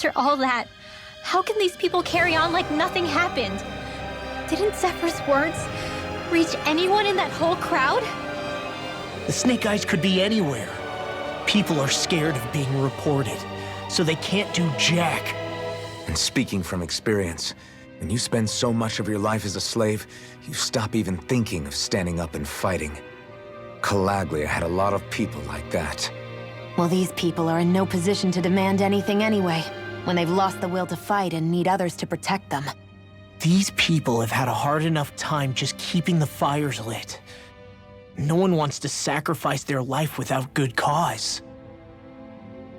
After all that, how can these people carry on like nothing happened? Didn't Zephyr's words reach anyone in that whole crowd? The Snake Eyes could be anywhere. People are scared of being reported, so they can't do jack. And speaking from experience, when you spend so much of your life as a slave, you stop even thinking of standing up and fighting. Calaglia had a lot of people like that. Well, these people are in no position to demand anything anyway, when they've lost the will to fight and need others to protect them. These people have had a hard enough time just keeping the fires lit. No one wants to sacrifice their life without good cause.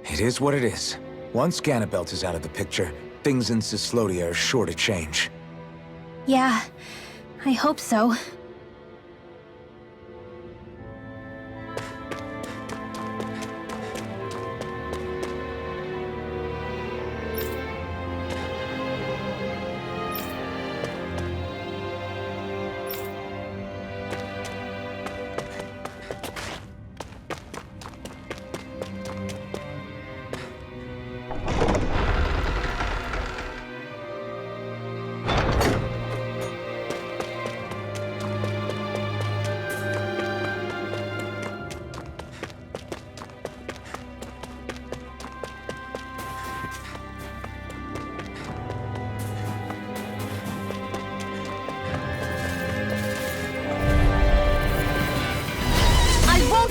It is what it is. Once Ganabelt is out of the picture, things in Cislodia are sure to change. Yeah, I hope so.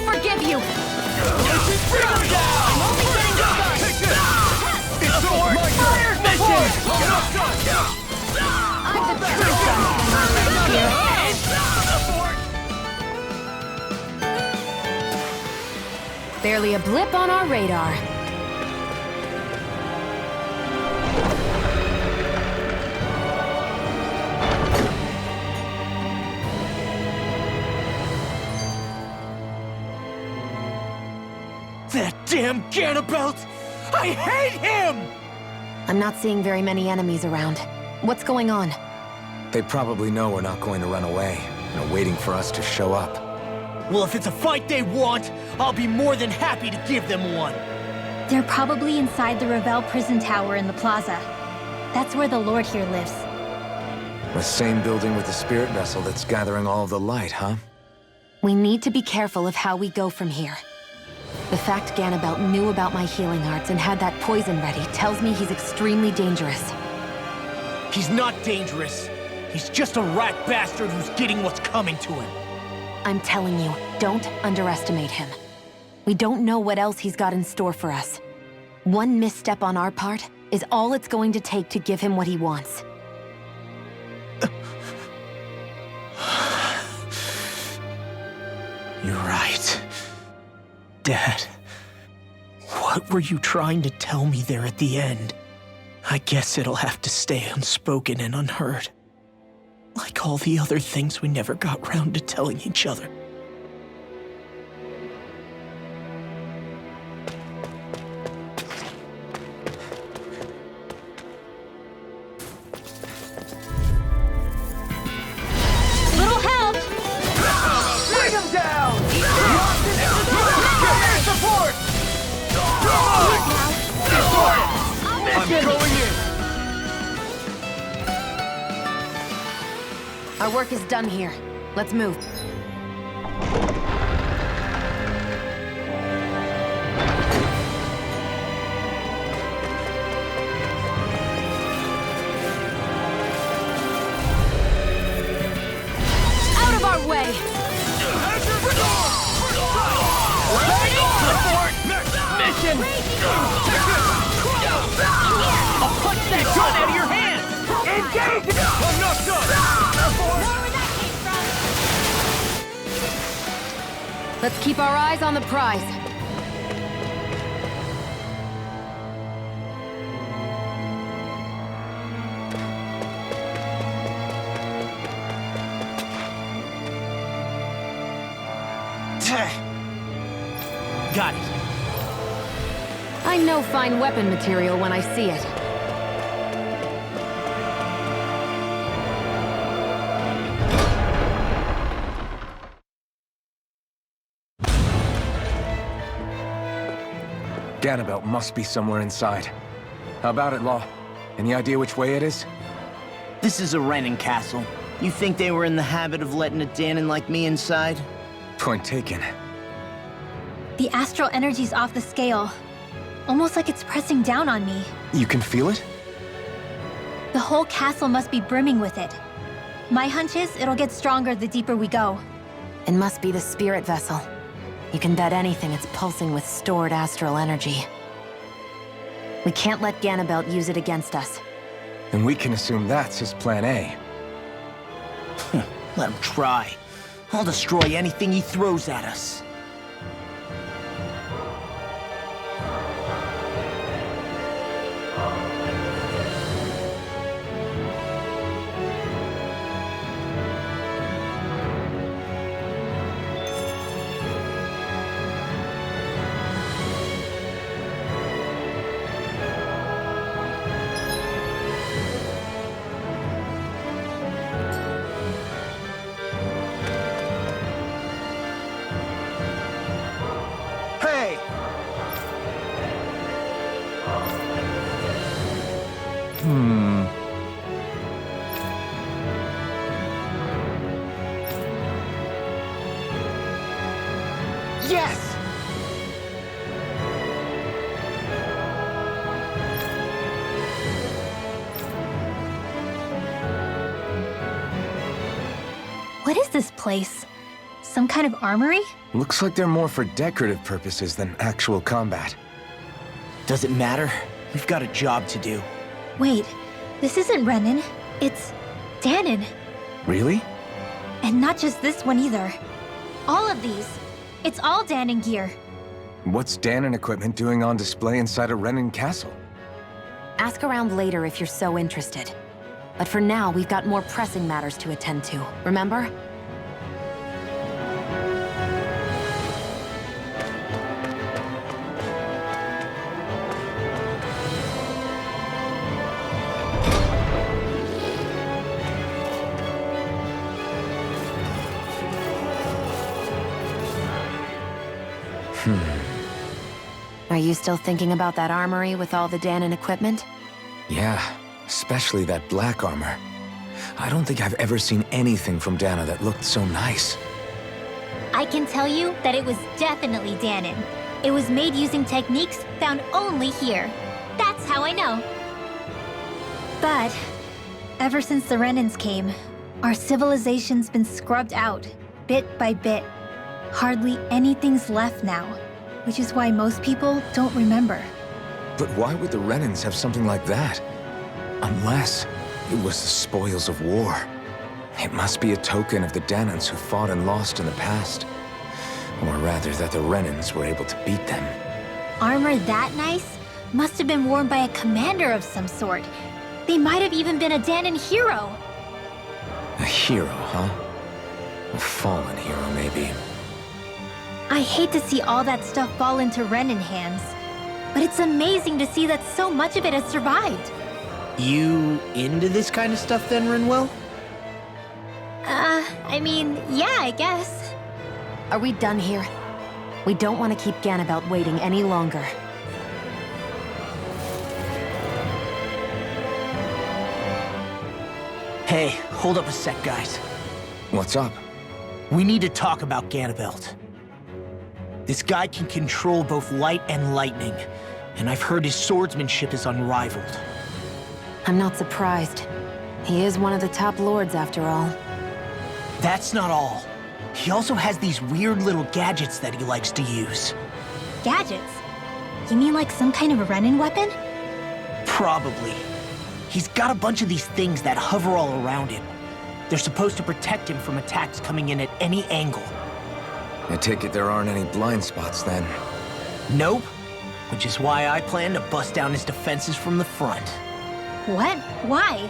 Forgive you! Bring him down! I'm only getting started! Take this! It's sword! Fire mission! Get up, I'm the true son. Barely a blip on our radar. That damn Ganabelt! I hate him! I'm not seeing very many enemies around. What's going on? They probably know we're not going to run away, and are waiting for us to show up. Well, if it's a fight they want, I'll be more than happy to give them one. They're probably inside the Revel prison tower in the plaza. That's where the Lord here lives. The same building with the spirit vessel that's gathering all of the light, huh? We need to be careful of how we go from here. The fact Ganabelt knew about my healing arts and had that poison ready tells me he's extremely dangerous. He's not dangerous. He's just a rat bastard who's getting what's coming to him. I'm telling you, don't underestimate him. We don't know what else he's got in store for us. One misstep on our part is all it's going to take to give him what he wants. You're right. Dad, what were you trying to tell me there at the end? I guess it'll have to stay unspoken and unheard. Like all the other things we never got round to telling each other. Little help! Bring him down! Support! I'm going in! Our work is done here. Let's move. Out of our way! Mission! I'll punch that gun out of your hand! Engage! I'm not done! Let's keep our eyes on the prize. Got it. I know fine weapon material when I see it. Ganabelt must be somewhere inside. How about it, Law? Any idea which way it is? This is a Renan castle. You think they were in the habit of letting a Dahnan like me inside? Point taken. The astral energy's off the scale. Almost like it's pressing down on me. You can feel it? The whole castle must be brimming with it. My hunch is it'll get stronger the deeper we go. It must be the spirit vessel. You can bet anything it's pulsing with stored astral energy. We can't let Ganabelt use it against us. And we can assume that's his plan A. Let him try. I'll destroy anything he throws at us. Hey! Yes! What is this place? Some kind of armory? Looks like they're more for decorative purposes than actual combat. Does it matter? We've got a job to do. Wait, this isn't Renan. It's Dahnan. Really? And not just this one either. All of these. It's all Dahnan gear. What's Dahnan equipment doing on display inside a Renan castle? Ask around later if you're so interested. But for now, we've got more pressing matters to attend to, remember? Are you still thinking about that armory with all the Dahnan equipment? Yeah, especially that black armor. I don't think I've ever seen anything from Dahna that looked so nice. I can tell you that it was definitely Dahnan. It was made using techniques found only here. That's how I know. But ever since the Renans came, our civilization's been scrubbed out, bit by bit. Hardly anything's left now, which is why most people don't remember. But why would the Renans have something like that? Unless it was the spoils of war. It must be a token of the Dahnans who fought and lost in the past. Or rather, that the Renans were able to beat them. Armor that nice must have been worn by a commander of some sort. They might have even been a Dahnan hero. A hero, huh? A fallen hero, maybe. I hate to see all that stuff fall into Renan hands. But it's amazing to see that so much of it has survived. You into this kind of stuff then, Renwell? I mean, yeah, I guess. Are we done here? We don't want to keep Ganabelt waiting any longer. Hey, hold up a sec, guys. What's up? We need to talk about Ganabelt. This guy can control both light and lightning, and I've heard his swordsmanship is unrivaled. I'm not surprised. He is one of the top lords, after all. That's not all. He also has these weird little gadgets that he likes to use. Gadgets? You mean like some kind of a Renan weapon? Probably. He's got a bunch of these things that hover all around him. They're supposed to protect him from attacks coming in at any angle. I take it there aren't any blind spots then. Nope. Which is why I plan to bust down his defenses from the front. What? Why?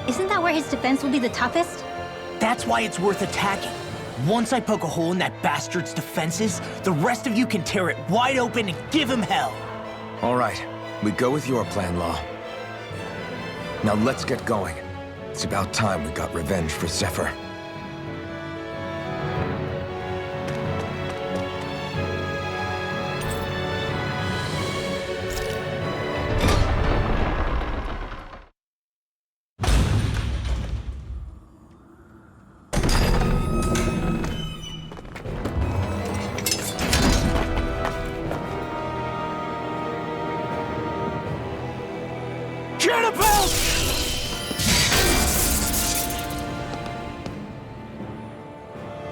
Isn't that where his defense will be the toughest? That's why it's worth attacking. Once I poke a hole in that bastard's defenses, the rest of you can tear it wide open and give him hell. All right, we go with your plan, Law. Now let's get going. It's about time we got revenge for Zephyr.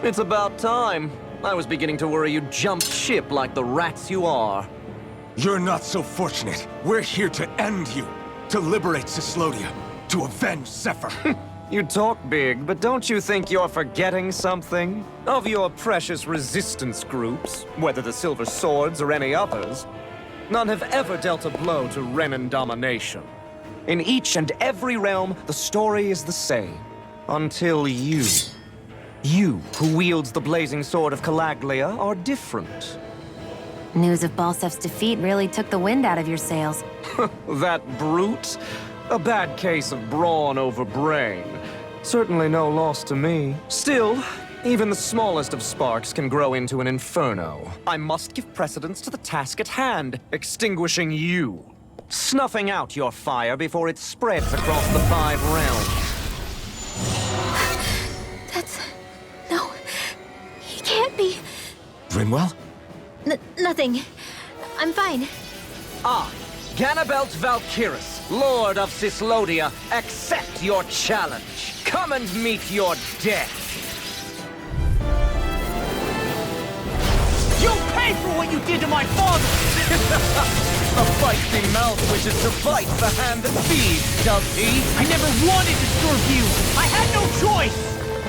It's about time. I was beginning to worry you'd jump ship like the rats you are. You're not so fortunate. We're here to end you. To liberate Cyslodia. To avenge Zephyr. You talk big, but don't you think you're forgetting something? Of your precious resistance groups, whether the Silver Swords or any others, none have ever dealt a blow to Renan domination. In each and every realm, the story is the same. Until you. You, who wields the blazing sword of Calaglia, are different. News of Balsef's defeat really took the wind out of your sails. That brute? A bad case of brawn over brain. Certainly no loss to me. Still, even the smallest of sparks can grow into an inferno. I must give precedence to the task at hand, extinguishing you. Snuffing out your fire before it spreads across the 5 realms. No. He can't be. Rinwell? Nothing. I'm fine. Ganabelt Valkyris, Lord of Cyslodia, accept your challenge. Come and meet your death. You'll pay for what you did to my father! A feisty mouth wishes to bite the hand that feeds, does he? I never wanted to serve you! I had no choice!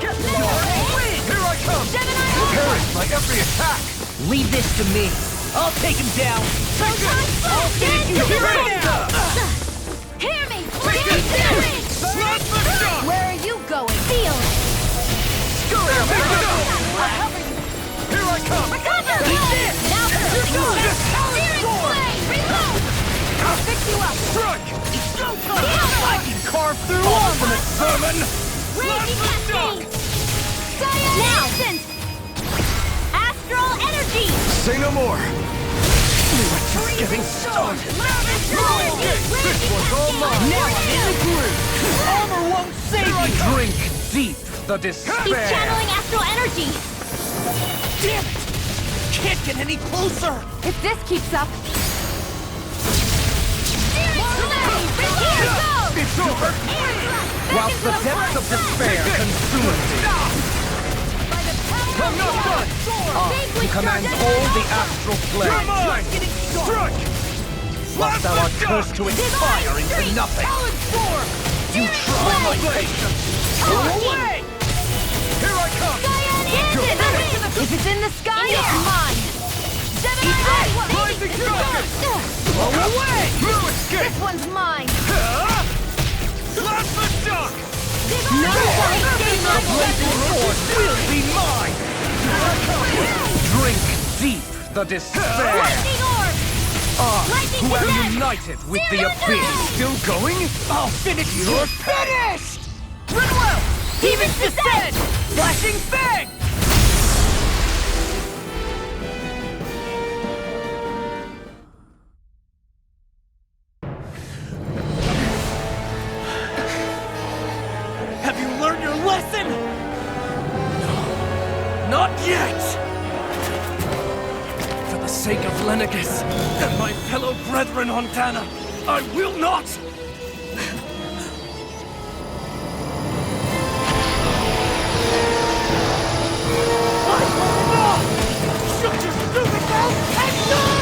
Get lost! Here I come! Perish by every attack! Leave this to me. I'll take him down. I'll finish you right now! Hear me! Where are you going? Feel! Here I come! Recover! Now Steering play! Reload! I'll fix you up! Strike! I can carve through ultimate vermin! Raging Cascade! Now! Astral Energy! Say no more! We're getting started! This one's all mine! Now I'm in the groove! Armor won't save me! Drink deep the despair! He's channeling astral energy! Damn it! Can't get any closer! If this keeps up, It's over! Whilst the depths of despair consume thee, I'm not done! who commands all the astral Come plane, on! Strike! whilst thou art cursed to expire into nothing. You try my patience! Go away! Here I come! if it's in the sky, it's mine! Rising Dragon! Blow away! No escape! This one's mine! Plasma shock! No escape! The blazing sword will be mine! Drink deep the despair! Lightning Orb! Lightning Who Attack! am united with the abyss! Still going? I'll finish you! You're finished! Rinwell! Demon's Descent! Flashing Fang! Have you learned your lesson? No. Not yet! For the sake of Lenegus and my fellow brethren on Dahna, I will not! Shut your stupid mouth and die!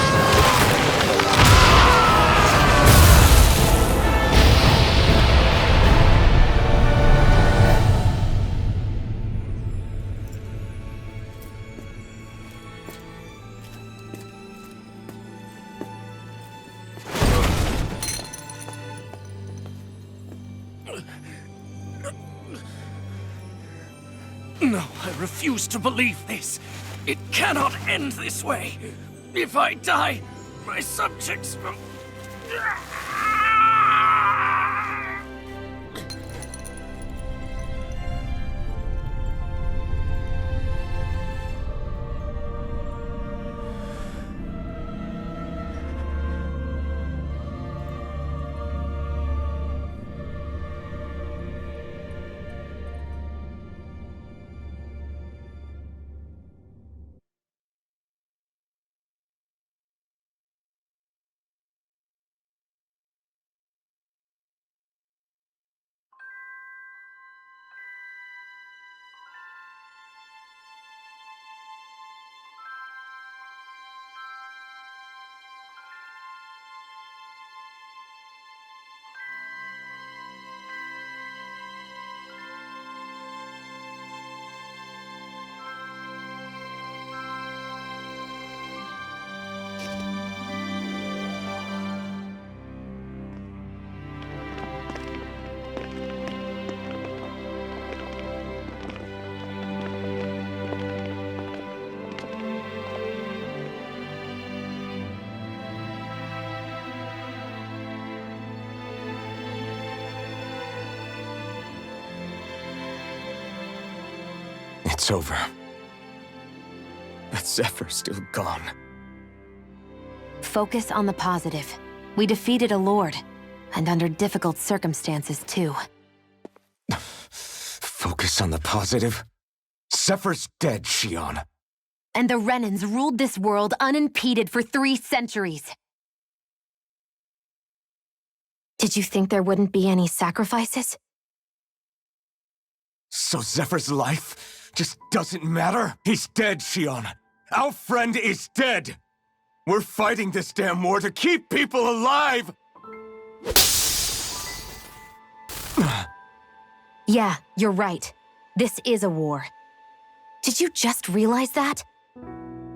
No, I refuse to believe this. It cannot end this way. If I die, my subjects will... it's over. But Zephyr's still gone. Focus on the positive. We defeated a lord, and under difficult circumstances, too. Focus on the positive? Zephyr's dead, Xion. And the Renans ruled this world unimpeded for 3 centuries. Did you think there wouldn't be any sacrifices? So Zephyr's life just doesn't matter? He's dead, Xion. Our friend is dead. We're fighting this damn war to keep people alive! Yeah, you're right. This is a war. Did you just realize that?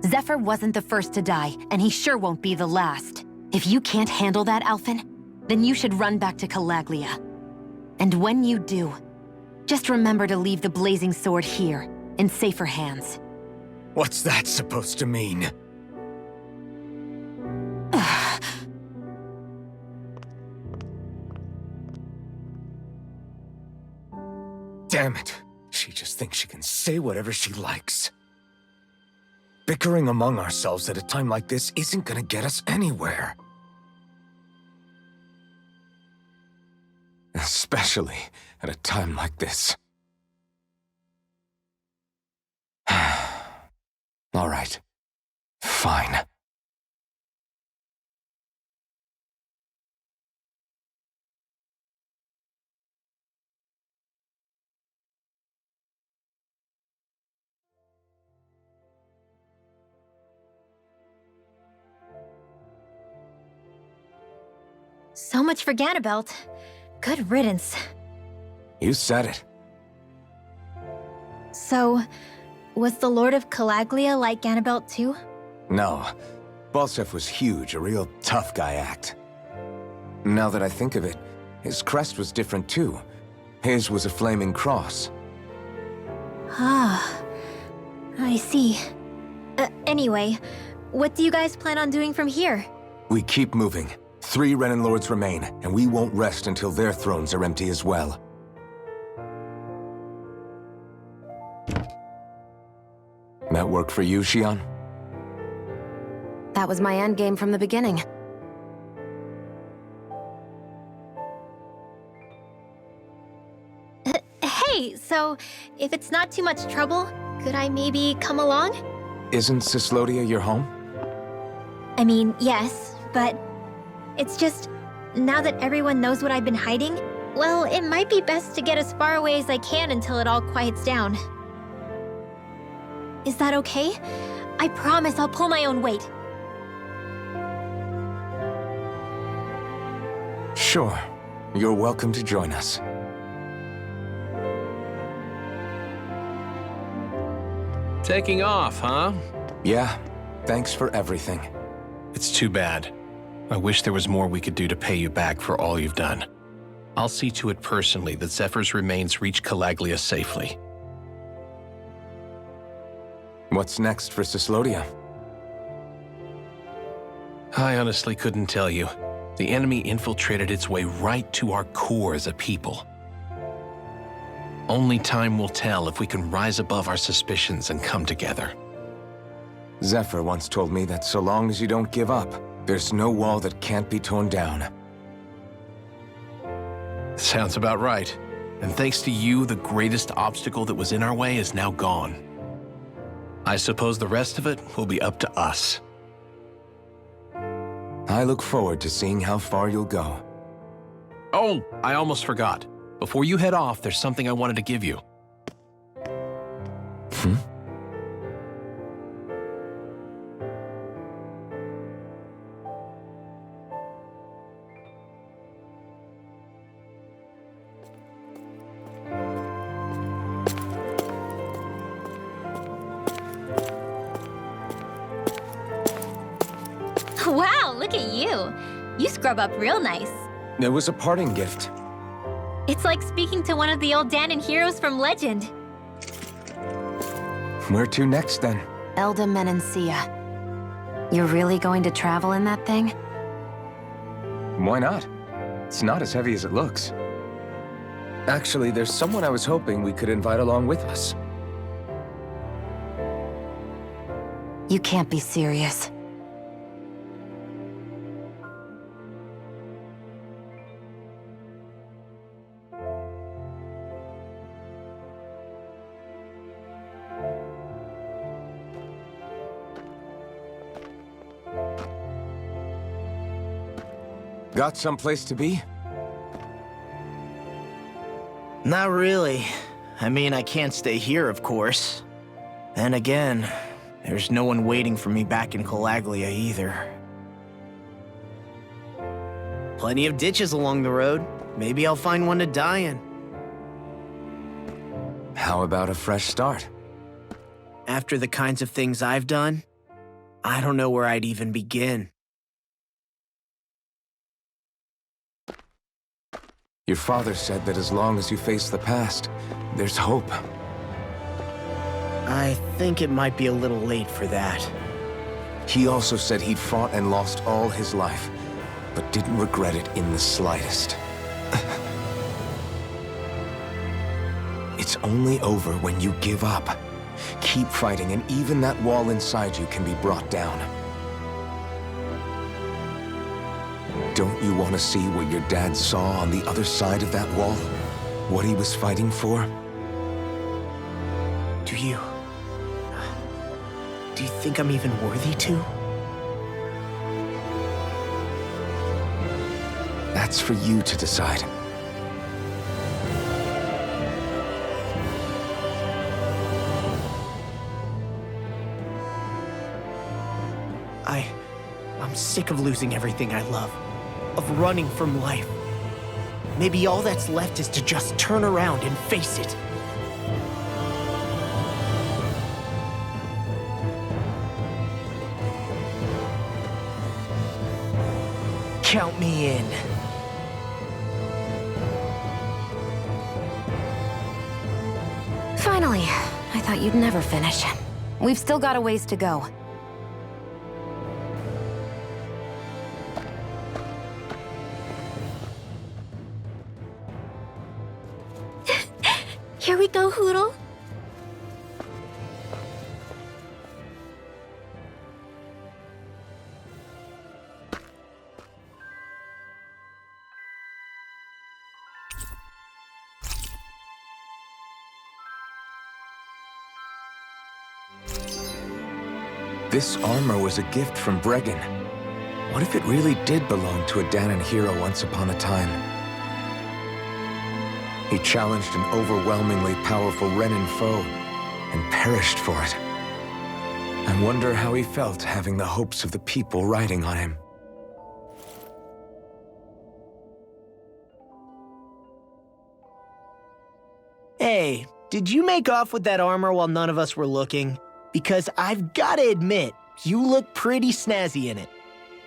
Zephyr wasn't the first to die, and he sure won't be the last. If you can't handle that, Alphen, then you should run back to Calaglia. And when you do, just remember to leave the blazing sword here, in safer hands. What's that supposed to mean? Damn it. She just thinks she can say whatever she likes. Bickering among ourselves at a time like this isn't gonna get us anywhere. Especially at a time like this. All right. Fine. So much for Ganabelt. Good riddance. You said it. So, was the Lord of Calaglia like Ganabelt too? No. Balsef was huge, a real tough guy act. Now that I think of it, his crest was different too. His was a flaming cross. Ah, I see. Anyway, what do you guys plan on doing from here? We keep moving. 3 Renan lords remain, and we won't rest until their thrones are empty as well. That work for you, Xion? That was my endgame from the beginning. Hey, so if it's not too much trouble, could I maybe come along? Isn't Cyslodia your home? I mean, yes, but it's just, now that everyone knows what I've been hiding, well, it might be best to get as far away as I can until it all quiets down. Is that okay? I promise I'll pull my own weight. Sure. You're welcome to join us. Taking off, huh? Yeah. Thanks for everything. It's too bad. I wish there was more we could do to pay you back for all you've done. I'll see to it personally that Zephyr's remains reach Calaglia safely. What's next for Cyslodia? I honestly couldn't tell you. The enemy infiltrated its way right to our core as a people. Only time will tell if we can rise above our suspicions and come together. Zephyr once told me that so long as you don't give up, there's no wall that can't be torn down. Sounds about right. And thanks to you, the greatest obstacle that was in our way is now gone. I suppose the rest of it will be up to us. I look forward to seeing how far you'll go. Oh, I almost forgot. Before you head off, there's something I wanted to give you. Wow, look at you. You scrub up real nice. It was a parting gift. It's like speaking to one of the old Dahnan heroes from legend. Where to next, then? Elda Menancia. You're really going to travel in that thing? Why not? It's not as heavy as it looks. Actually, there's someone I was hoping we could invite along with us. You can't be serious. Got someplace to be? Not really. I mean, I can't stay here, of course. Then again, there's no one waiting for me back in Calaglia either. Plenty of ditches along the road. Maybe I'll find one to die in. How about a fresh start? After the kinds of things I've done, I don't know where I'd even begin. Your father said that as long as you face the past, there's hope. I think it might be a little late for that. He also said he'd fought and lost all his life, but didn't regret it in the slightest. It's only over when you give up. Keep fighting, and even that wall inside you can be brought down. Don't you want to see what your dad saw on the other side of that wall? What he was fighting for? Do you think I'm even worthy to? That's for you to decide. I'm sick of losing everything I love. Of running from life. Maybe all that's left is to just turn around and face it. Count me in. Finally, I thought you'd never finish. We've still got a ways to go. Here we go, Hoodle. This armor was a gift from Bregan. What if it really did belong to a Dahnan hero once upon a time? He challenged an overwhelmingly powerful Renan foe, and perished for it. I wonder how he felt having the hopes of the people riding on him. Hey, did you make off with that armor while none of us were looking? Because I've gotta admit, you look pretty snazzy in it.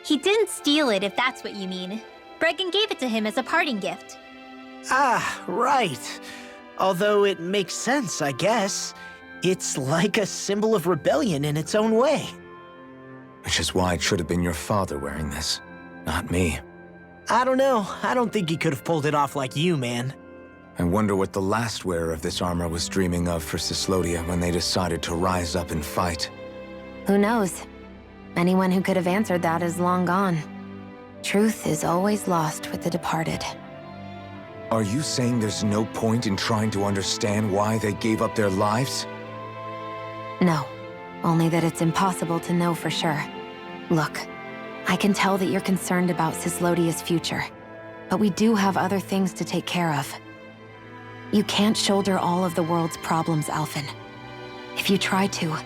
He didn't steal it, if that's what you mean. Bregan gave it to him as a parting gift. Ah, right. Although it makes sense, I guess. It's like a symbol of rebellion in its own way. Which is why it should have been your father wearing this, not me. I don't know. I don't think he could have pulled it off like you, man. I wonder what the last wearer of this armor was dreaming of for Cyslodia when they decided to rise up and fight. Who knows? Anyone who could have answered that is long gone. Truth is always lost with the departed. Are you saying there's no point in trying to understand why they gave up their lives? No, only that it's impossible to know for sure. Look, I can tell that you're concerned about Cyslodia's future, but we do have other things to take care of. You can't shoulder all of the world's problems, Alphen. If you try to,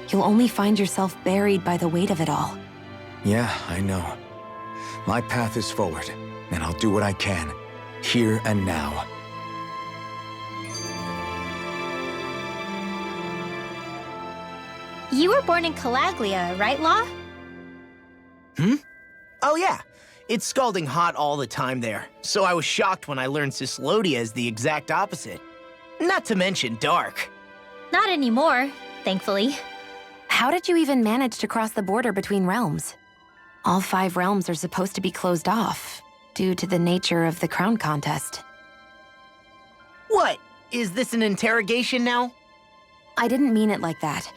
you'll only find yourself buried by the weight of it all. Yeah, I know. My path is forward, and I'll do what I can, here and now. You were born in Calaglia, right, Law? Oh yeah, it's scalding hot all the time there, so I was shocked when I learned Cyslodia is the exact opposite. Not to mention dark. Not anymore, thankfully. How did you even manage to cross the border between realms? All 5 realms are supposed to be closed off, due to the nature of the crown contest. What? Is this an interrogation now? I didn't mean it like that.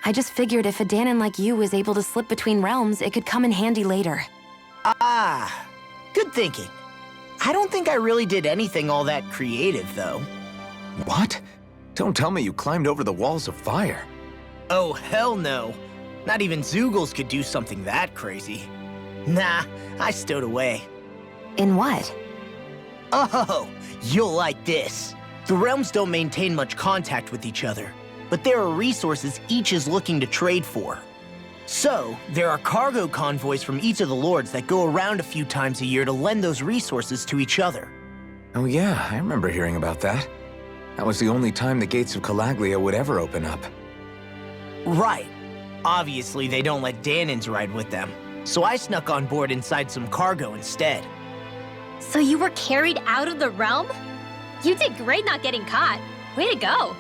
I just figured if a Dahnan like you was able to slip between realms, it could come in handy later. Ah, good thinking. I don't think I really did anything all that creative, though. What? Don't tell me you climbed over the walls of fire. Oh, hell no. Not even Zoogles could do something that crazy. Nah, I stowed away. In what? Oh, you'll like this. The realms don't maintain much contact with each other, but there are resources each is looking to trade for. So, there are cargo convoys from each of the lords that go around a few times a year to lend those resources to each other. Oh yeah, I remember hearing about that. That was the only time the gates of Calaglia would ever open up. Right. Obviously, they don't let Dahnans ride with them, so I snuck on board inside some cargo instead. So you were carried out of the realm? You did great not getting caught. Way to go.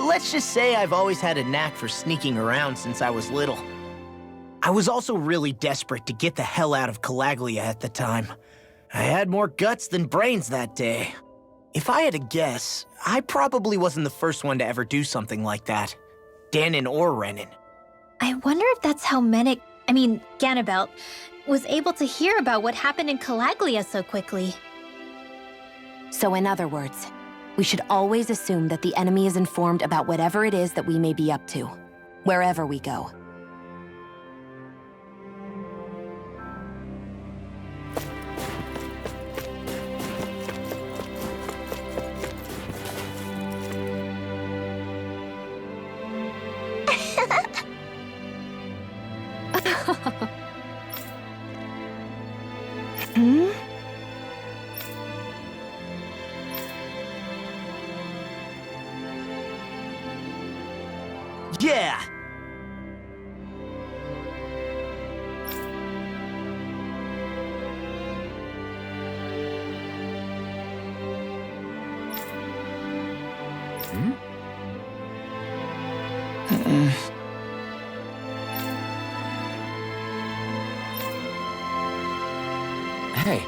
Let's just say I've always had a knack for sneaking around since I was little. I was also really desperate to get the hell out of Calaglia at the time. I had more guts than brains that day. If I had to guess, I probably wasn't the first one to ever do something like that. Dahnan or Renan. I wonder if that's how Ganabelt, was able to hear about what happened in Calaglia so quickly. So in other words, we should always assume that the enemy is informed about whatever it is that we may be up to, wherever we go. Hmm? Yeah! Hey.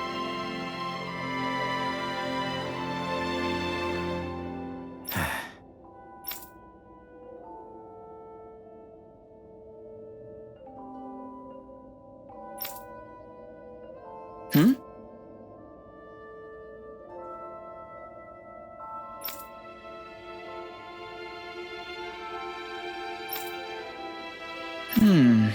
Hmm? Hmm.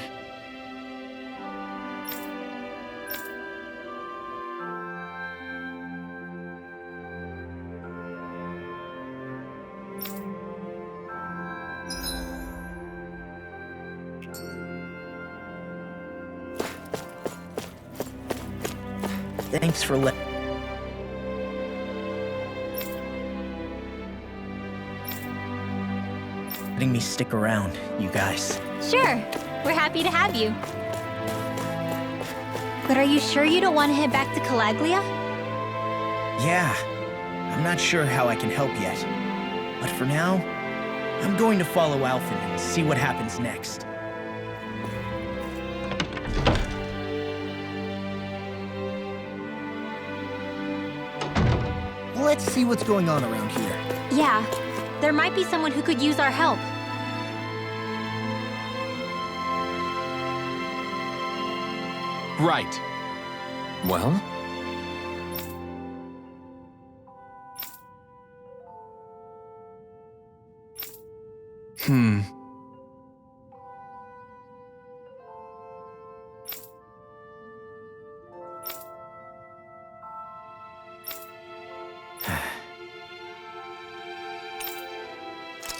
Thanks for letting me stick around, you guys. Sure, we're happy to have you. But are you sure you don't want to head back to Calaglia? Yeah, I'm not sure how I can help yet. But for now, I'm going to follow Alphen and see what happens next. Let's see what's going on around here. Yeah, there might be someone who could use our help. Right. Well?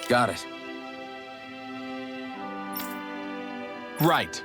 Got it. Right.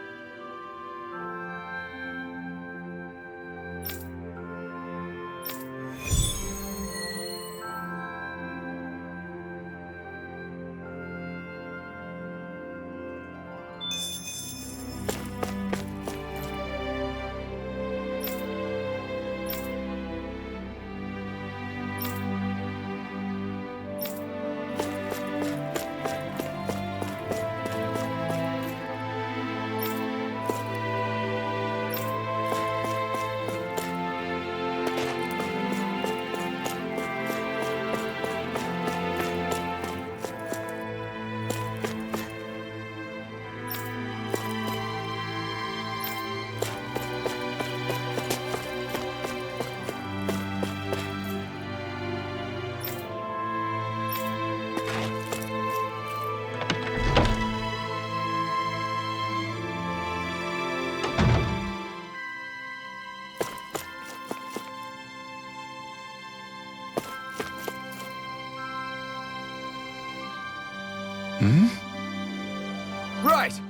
Right!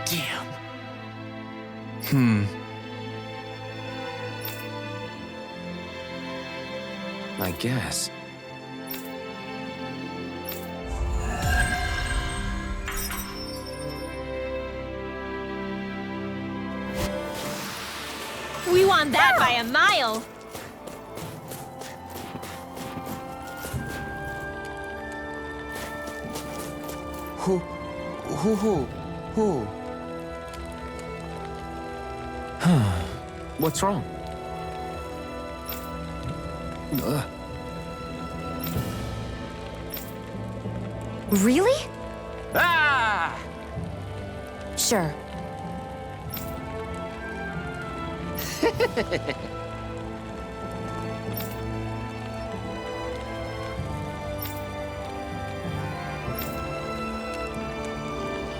Damn. I guess. We won that by a mile! Who? What's wrong? Really? Ah! Sure.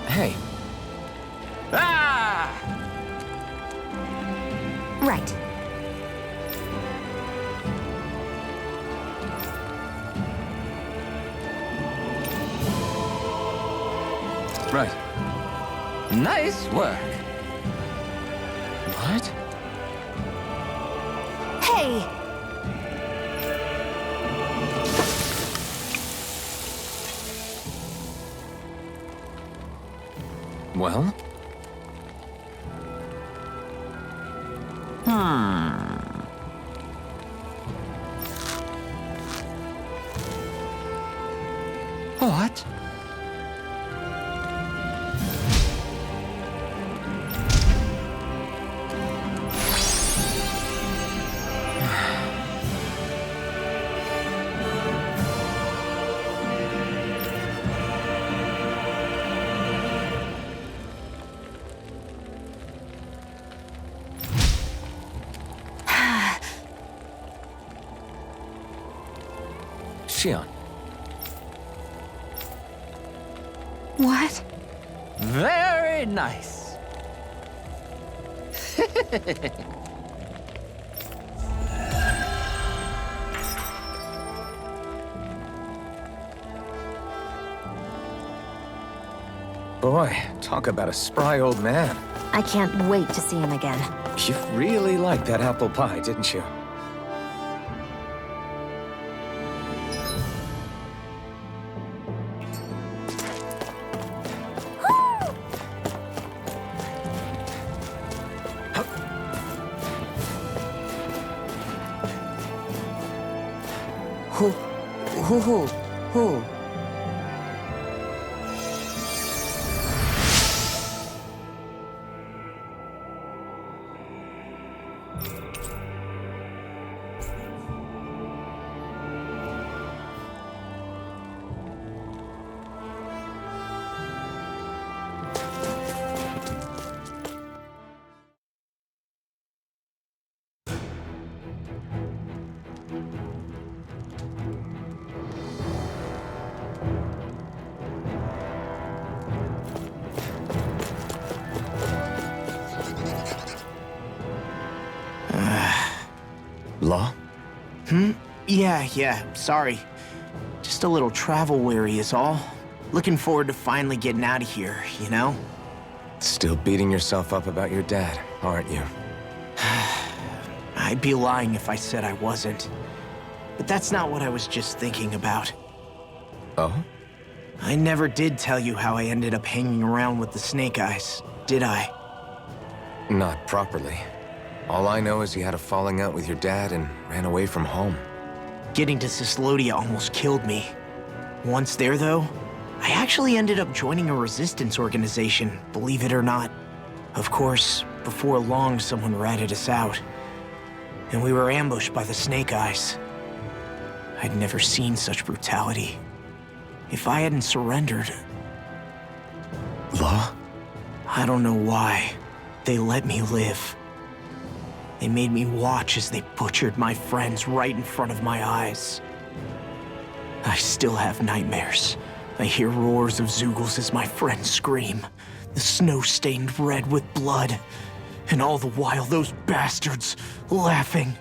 Hey. Ah! Right. Right. Nice work. What? Hey! Well? What? Shion. What? Very nice. Boy, talk about a spry old man. I can't wait to see him again. You really liked that apple pie, didn't you? Who? Law? Yeah, sorry. Just a little travel weary is all. Looking forward to finally getting out of here, you know? Still beating yourself up about your dad, aren't you? I'd be lying if I said I wasn't. But that's not what I was just thinking about. Oh? I never did tell you how I ended up hanging around with the Snake Eyes, did I? Not properly. All I know is you had a falling out with your dad and ran away from home. Getting to Cislodia almost killed me. Once there, though, I actually ended up joining a resistance organization, believe it or not. Of course, before long, someone ratted us out. And we were ambushed by the Snake Eyes. I'd never seen such brutality. If I hadn't surrendered... Law? I don't know why. They let me live. They made me watch as they butchered my friends right in front of my eyes. I still have nightmares I hear roars of Zeugles as my friends scream, the snow stained red with blood, and all the while those bastards laughing.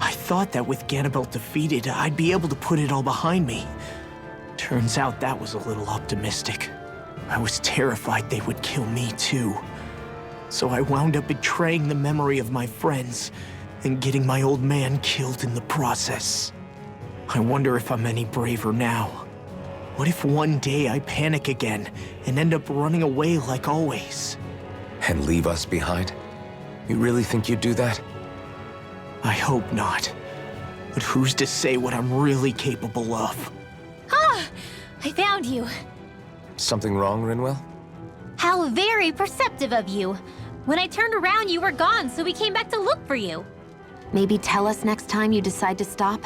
I thought that with Ganabelt defeated, I'd be able to put it all behind me. Turns out that was a little optimistic. I was terrified they would kill me too. So I wound up betraying the memory of my friends and getting my old man killed in the process. I wonder if I'm any braver now. What if one day I panic again and end up running away like always? And leave us behind? You really think you'd do that? I hope not. But who's to say what I'm really capable of? Ah! I found you. Something wrong, Rinwell? How very perceptive of you. When I turned around, you were gone, so we came back to look for you. Maybe tell us next time you decide to stop?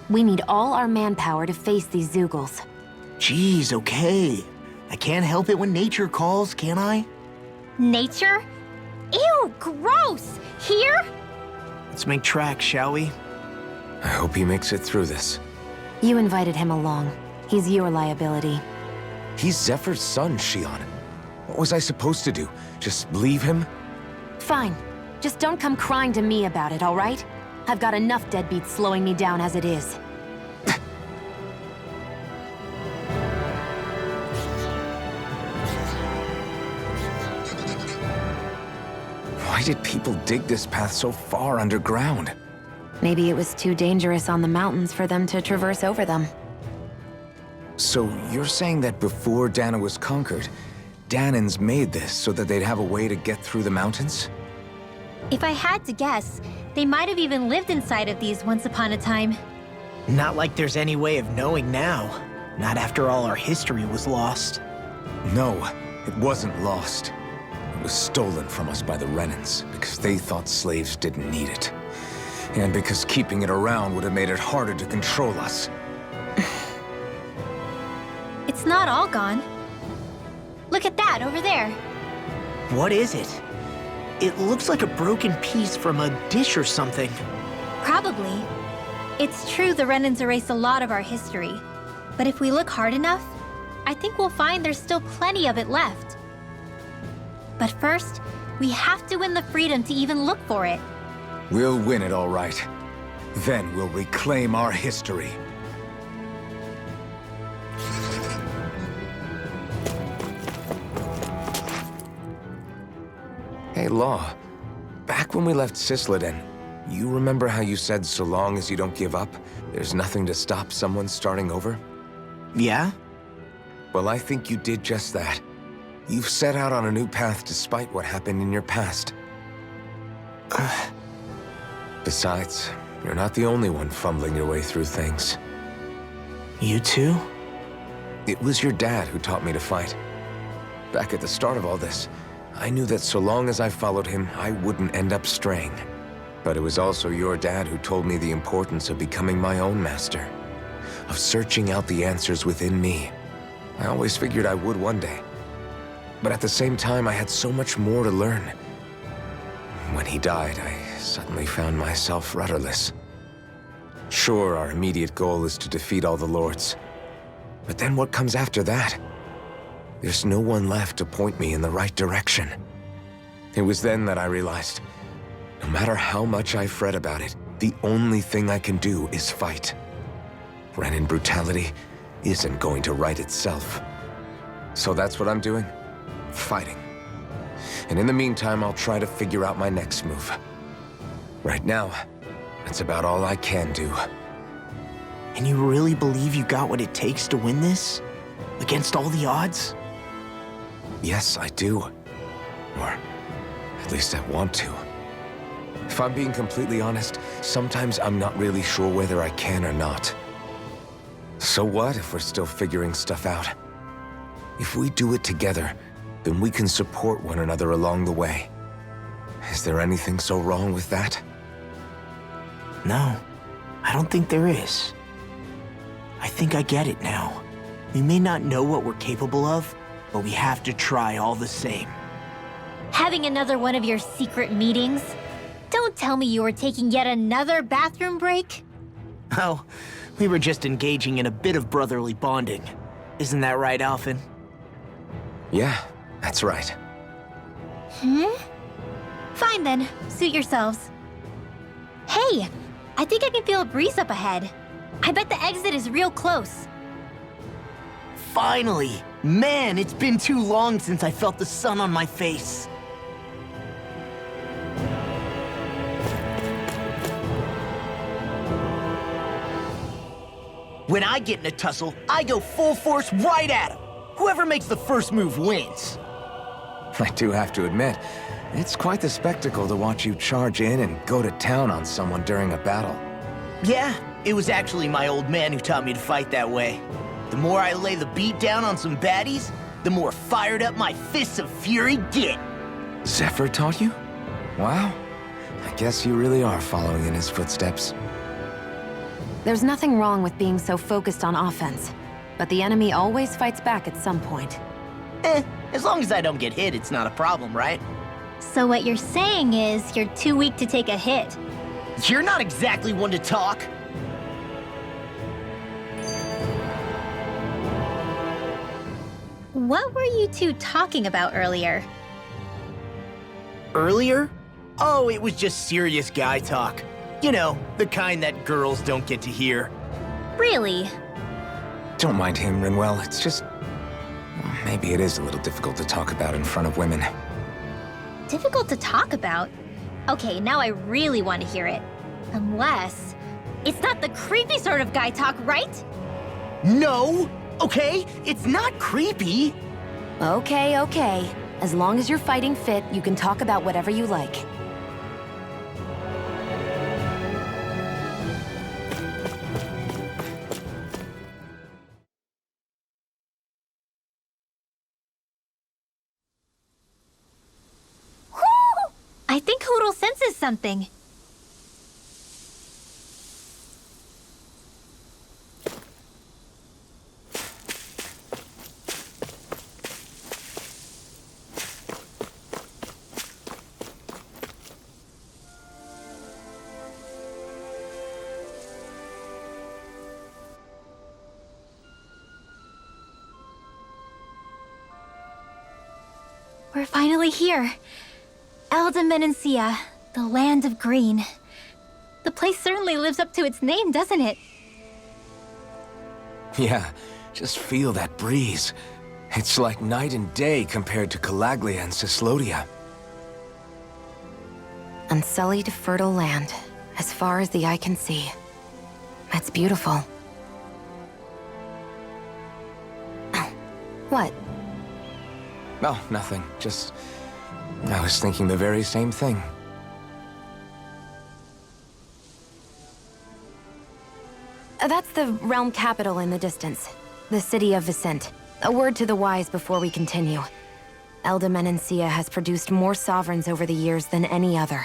We need all our manpower to face these Zeugles. Geez, okay. I can't help it when nature calls, can I? Nature? Ew, gross! Here? Let's make tracks, shall we? I hope he makes it through this. You invited him along. He's your liability. He's Zephyr's son, Shion. What was I supposed to do? Just leave him? Fine. Just don't come crying to me about it, all right? I've got enough deadbeats slowing me down as it is. Why did people dig this path so far underground? Maybe it was too dangerous on the mountains for them to traverse over them. So you're saying that before Dahna was conquered, Dahnans made this so that they'd have a way to get through the mountains? If I had to guess, they might have even lived inside of these once upon a time. Not like there's any way of knowing now. Not after all our history was lost. No, it wasn't lost. It was stolen from us by the Renans because they thought slaves didn't need it. And because keeping it around would have made it harder to control us. It's not all gone. Look at that over there. What is it? It looks like a broken piece from a dish or something. Probably. It's true the Renans erased a lot of our history. But if we look hard enough, I think we'll find there's still plenty of it left. But first, we have to win the freedom to even look for it. We'll win it all right. Then we'll reclaim our history. Hey, Law. Back when we left Cisleden, you remember how you said so long as you don't give up, there's nothing to stop someone starting over? Yeah? Well, I think you did just that. You've set out on a new path despite what happened in your past. Besides, you're not the only one fumbling your way through things. You too? It was your dad who taught me to fight. Back at the start of all this, I knew that so long as I followed him, I wouldn't end up straying. But it was also your dad who told me the importance of becoming my own master, of searching out the answers within me. I always figured I would one day. But at the same time, I had so much more to learn. When he died, I suddenly found myself rudderless. Sure, our immediate goal is to defeat all the lords. But then what comes after that? There's no one left to point me in the right direction. It was then that I realized, no matter how much I fret about it, the only thing I can do is fight. Renan brutality isn't going to right itself. So that's what I'm doing. Fighting. And in the meantime, I'll try to figure out my next move. Right now, that's about all I can do. And you really believe you got what it takes to win this? Against all the odds? Yes, I do. Or at least I want to. If I'm being completely honest, sometimes I'm not really sure whether I can or not. So what if we're still figuring stuff out? If we do it together, then we can support one another along the way. Is there anything so wrong with that? No, I don't think there is. I think I get it now. We may not know what we're capable of, but we have to try all the same. Having another one of your secret meetings? Don't tell me you were taking yet another bathroom break? Oh, we were just engaging in a bit of brotherly bonding. Isn't that right, Alphen? Yeah, that's right. Fine then, suit yourselves. Hey, I think I can feel a breeze up ahead. I bet the exit is real close. Finally! Man, it's been too long since I felt the sun on my face. When I get in a tussle, I go full force right at him. Whoever makes the first move wins. I do have to admit, it's quite the spectacle to watch you charge in and go to town on someone during a battle. Yeah, it was actually my old man who taught me to fight that way. The more I lay the beat down on some baddies, the more fired up my fists of fury get. Zephyr taught you? Wow. I guess you really are following in his footsteps. There's nothing wrong with being so focused on offense, but the enemy always fights back at some point. As long as I don't get hit, it's not a problem, right? So what you're saying is you're too weak to take a hit. You're not exactly one to talk. What were you two talking about earlier? Earlier? Oh, it was just serious guy talk. You know, the kind that girls don't get to hear. Really? Don't mind him, Rinwell. It's just... maybe it is a little difficult to talk about in front of women. Difficult to talk about? Okay, now I really want to hear it. Unless... it's not the creepy sort of guy talk, right? No! Okay, it's not creepy. Okay, okay. As long as you're fighting fit, you can talk about whatever you like. I think Hoodle senses something. We're finally here. Menancia, the land of green. The place certainly lives up to its name, doesn't it? Yeah, just feel that breeze. It's like night and day compared to Calaglia and Cyslodia. Unsullied, fertile land, as far as the eye can see. That's beautiful. Oh, what? Oh, nothing. Just... I was thinking the very same thing. That's the realm capital in the distance. The city of Vicent. A word to the wise before we continue. Menancia has produced more sovereigns over the years than any other.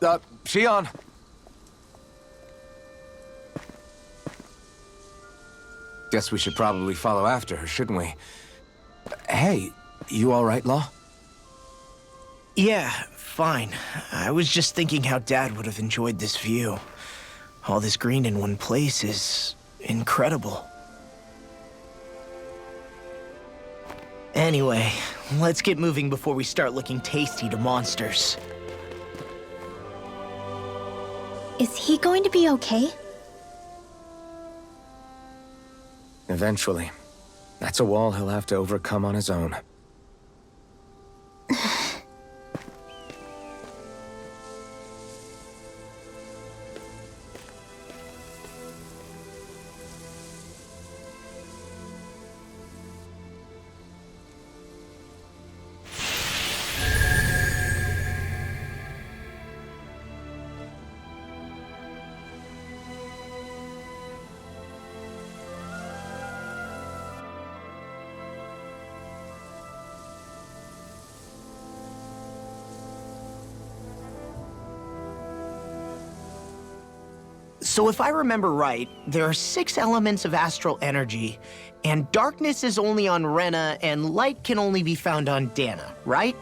Shion! Guess we should probably follow after her, shouldn't we? Hey, you all right, Law? Yeah, fine. I was just thinking how Dad would have enjoyed this view. All this green in one place is incredible. Anyway, let's get moving before we start looking tasty to monsters. Is he going to be okay? Eventually. That's a wall he'll have to overcome on his own. So if I remember right, there are 6 elements of astral energy, and darkness is only on Rena, and light can only be found on Dahna, right?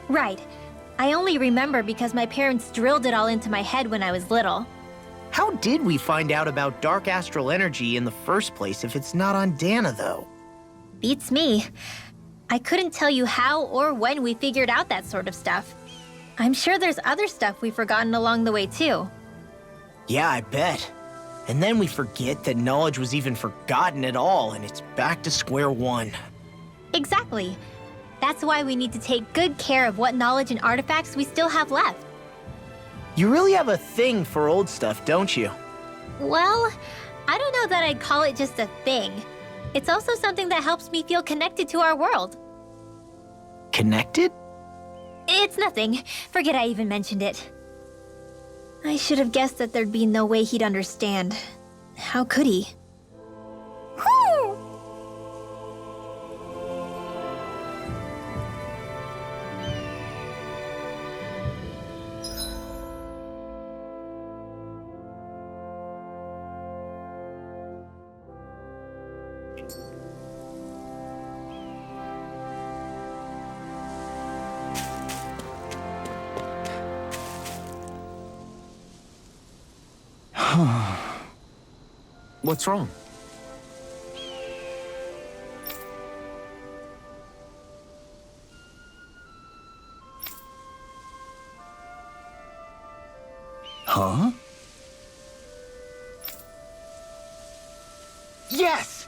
Right. I only remember because my parents drilled it all into my head when I was little. How did we find out about dark astral energy in the first place if it's not on Dahna, though? Beats me. I couldn't tell you how or when we figured out that sort of stuff. I'm sure there's other stuff we've forgotten along the way, too. Yeah, I bet. And then we forget that knowledge was even forgotten at all, and it's back to square one. Exactly. That's why we need to take good care of what knowledge and artifacts we still have left. You really have a thing for old stuff, don't you? Well, I don't know that I'd call it just a thing. It's also something that helps me feel connected to our world. Connected? It's nothing. Forget I even mentioned it. I should have guessed that there'd be no way he'd understand. How could he? Whew! What's wrong? Huh? Yes!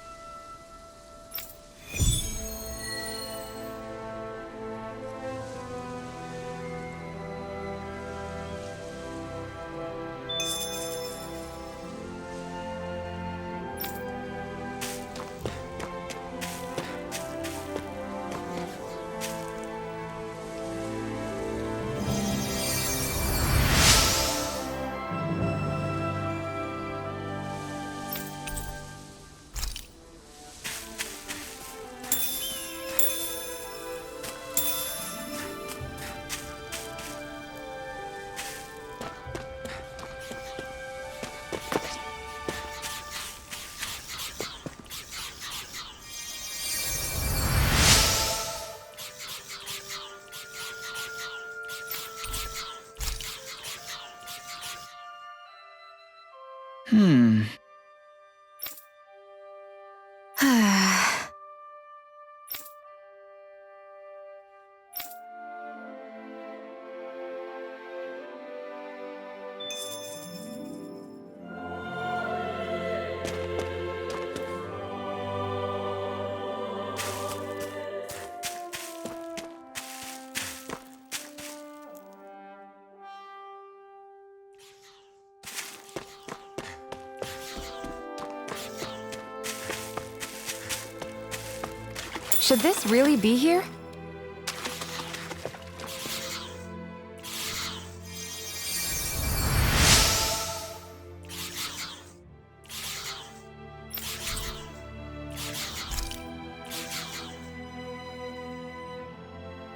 Should this really be here?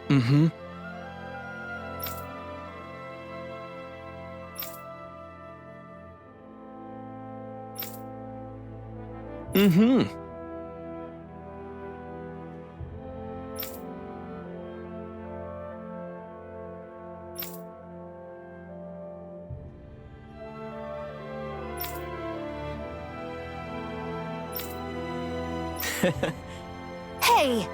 Mm-hmm. Mm-hmm. Hey!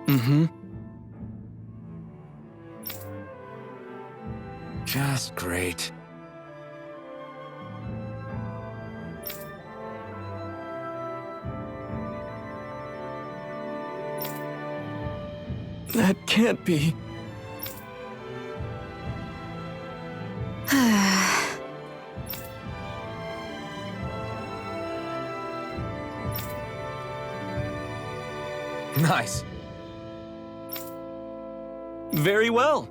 Mm-hmm. Just great. That can't be. Nice. Very well.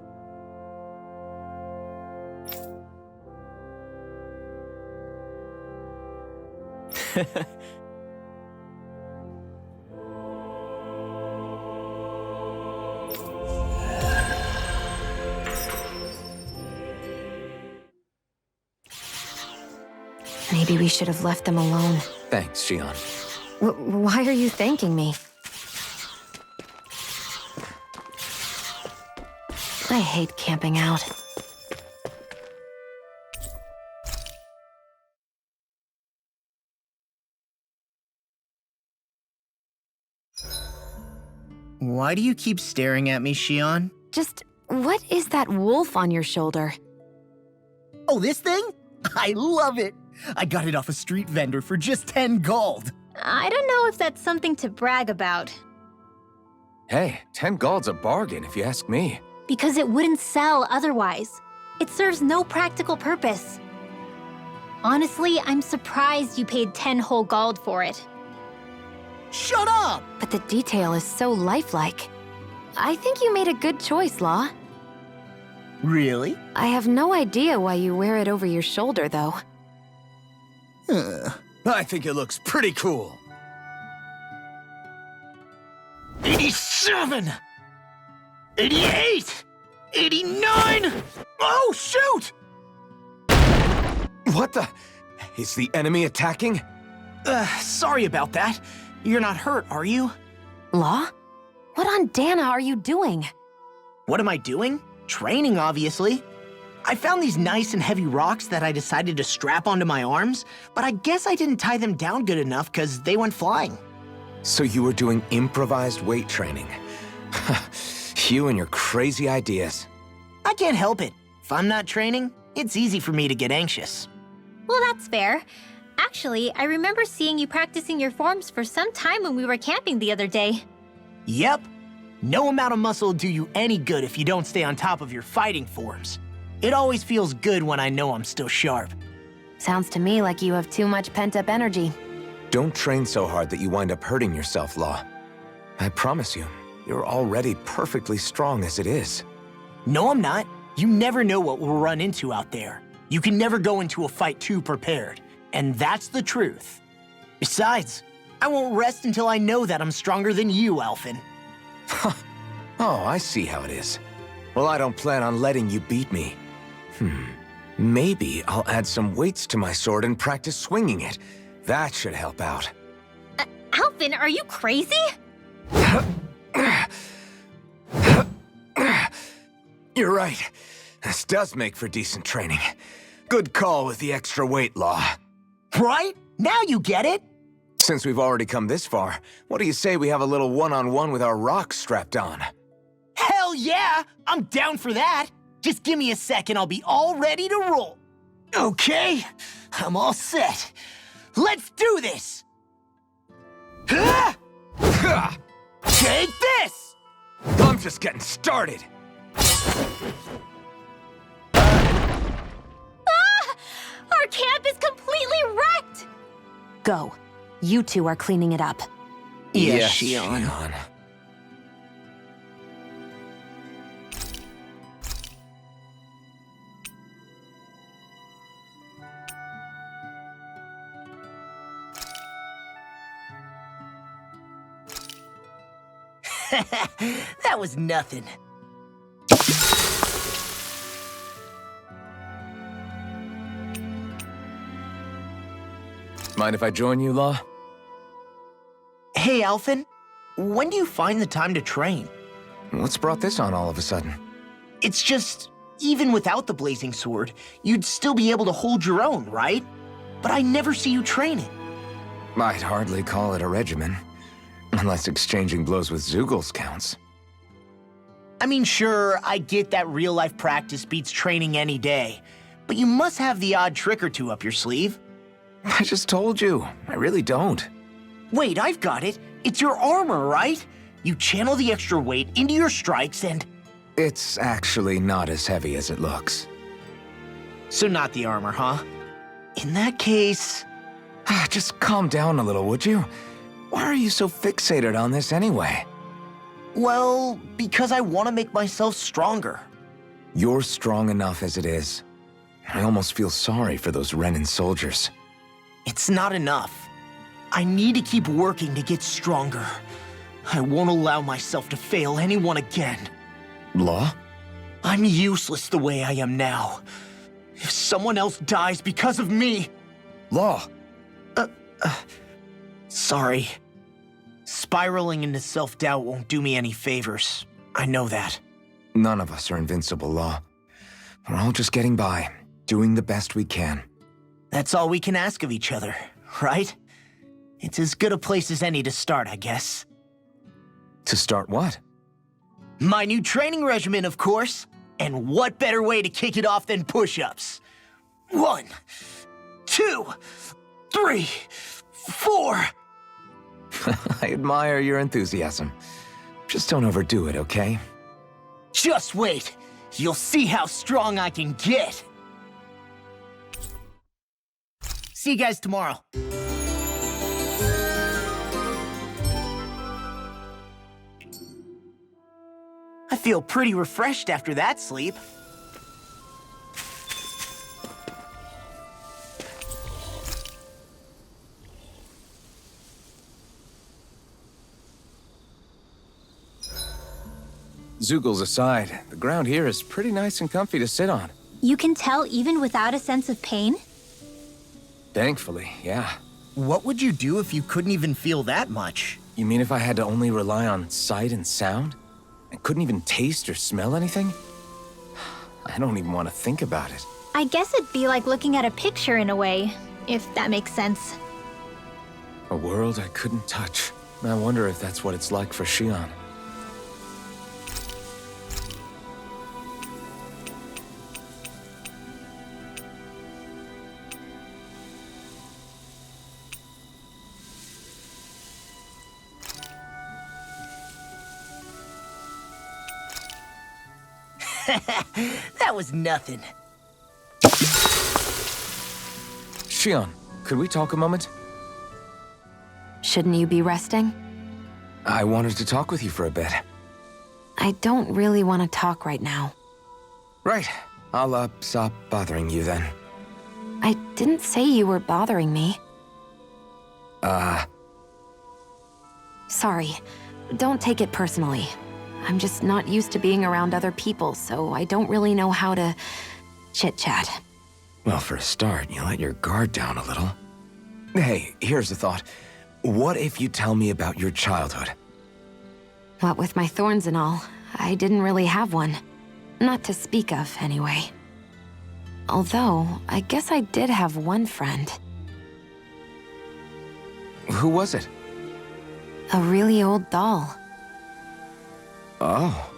Maybe we should have left them alone. Thanks, Xion. Why are you thanking me? I hate camping out. Why do you keep staring at me, Shion? Just, what is that wolf on your shoulder? Oh, this thing? I love it! I got it off a street vendor for just 10 gold. I don't know if that's something to brag about. Hey, 10 gold's a bargain if you ask me. Because it wouldn't sell otherwise. It serves no practical purpose. Honestly, I'm surprised you paid 10 whole gold for it. Shut up! But the detail is so lifelike. I think you made a good choice, Law. Really? I have no idea why you wear it over your shoulder, though. I think it looks pretty cool. 87! 88! 89! Oh, shoot! What the? Is the enemy attacking? Sorry about that. You're not hurt, are you? Law? What on Dahna are you doing? What am I doing? Training, obviously. I found these nice and heavy rocks that I decided to strap onto my arms, but I guess I didn't tie them down good enough because they went flying. So you were doing improvised weight training. You and your crazy ideas. I can't help it. If I'm not training, it's easy for me to get anxious. Well, that's fair. Actually, I remember seeing you practicing your forms for some time when we were camping the other day. Yep. No amount of muscle will do you any good if you don't stay on top of your fighting forms. It always feels good when I know I'm still sharp. Sounds to me like you have too much pent-up energy. Don't train so hard that you wind up hurting yourself, Law. I promise you, you're already perfectly strong as it is. No, I'm not. You never know what we'll run into out there. You can never go into a fight too prepared. And that's the truth. Besides, I won't rest until I know that I'm stronger than you, Alphen. Oh, I see how it is. Well, I don't plan on letting you beat me. Maybe I'll add some weights to my sword and practice swinging it. That should help out. Alphen, are you crazy? You're right. This does make for decent training. Good call with the extra weight, Law. Right? Now you get it? Since we've already come this far, what do you say we have a little one-on-one with our rocks strapped on? Hell yeah! I'm down for that! Just give me a second, I'll be all ready to roll. Okay, I'm all set. Let's do this! Take this! I'm just getting started. Our camp is completely wrecked! Go. You two are cleaning it up. Yes, Shion. That was nothing. Mind if I join you, Law? Hey, Alphen. When do you find the time to train? What's brought this on all of a sudden? It's just, even without the blazing sword, you'd still be able to hold your own, right? But I never see you training. I'd hardly call it a regimen. Unless exchanging blows with Zeugles counts. I mean, sure, I get that real-life practice beats training any day, but you must have the odd trick or two up your sleeve. I just told you, I really don't. Wait, I've got it. It's your armor, right? You channel the extra weight into your strikes and... It's actually not as heavy as it looks. So not the armor, huh? In that case... Just calm down a little, would you? Why are you so fixated on this anyway? Well, because I want to make myself stronger. You're strong enough as it is. I almost feel sorry for those Renan soldiers. It's not enough. I need to keep working to get stronger. I won't allow myself to fail anyone again. Law? I'm useless the way I am now. If someone else dies because of me... Law! Sorry. Spiraling into self-doubt won't do me any favors. I know that. None of us are invincible, Law. We're all just getting by, doing the best we can. That's all we can ask of each other, right? It's as good a place as any to start, I guess. To start what? My new training regimen, of course. And what better way to kick it off than push-ups? 1, 2, 3, 4. I admire your enthusiasm. Just don't overdo it, okay? Just wait. You'll see how strong I can get. See you guys tomorrow. I feel pretty refreshed after that sleep. Zoogles aside, the ground here is pretty nice and comfy to sit on. You can tell even without a sense of pain? Thankfully, yeah. What would you do if you couldn't even feel that much? You mean if I had to only rely on sight and sound? And couldn't even taste or smell anything? I don't even want to think about it. I guess it'd be like looking at a picture in a way, if that makes sense. A world I couldn't touch. I wonder if that's what it's like for Xion. That was nothing. Xion, could we talk a moment? Shouldn't you be resting? I wanted to talk with you for a bit. I don't really want to talk right now. Right. I'll, stop bothering you then. I didn't say you were bothering me. Sorry. Don't take it personally. I'm just not used to being around other people, so I don't really know how to chit-chat. Well, for a start, you let your guard down a little. Hey, here's a thought. What if you tell me about your childhood? What with my thorns and all, I didn't really have one. Not to speak of, anyway. Although, I guess I did have one friend. Who was it? A really old doll. Oh.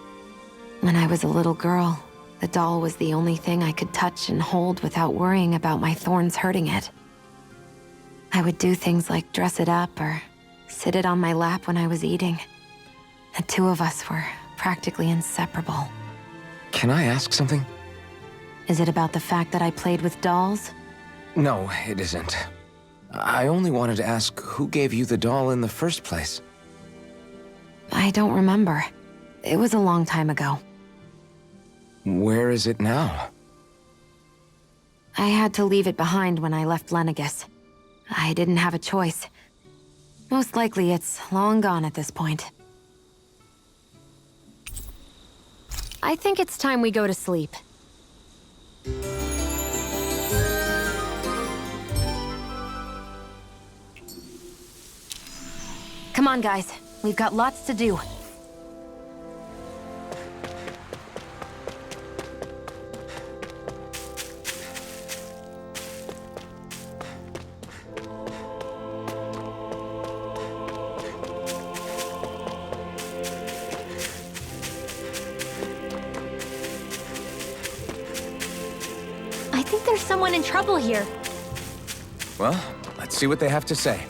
When I was a little girl, the doll was the only thing I could touch and hold without worrying about my thorns hurting it. I would do things like dress it up or sit it on my lap when I was eating. The two of us were practically inseparable. Can I ask something? Is it about the fact that I played with dolls? No, it isn't. I only wanted to ask who gave you the doll in the first place. I don't remember. It was a long time ago. Where is it now? I had to leave it behind when I left Lenegus. I didn't have a choice. Most likely it's long gone at this point. I think it's time we go to sleep. Come on, guys. We've got lots to do. I think there's someone in trouble here. Well, let's see what they have to say.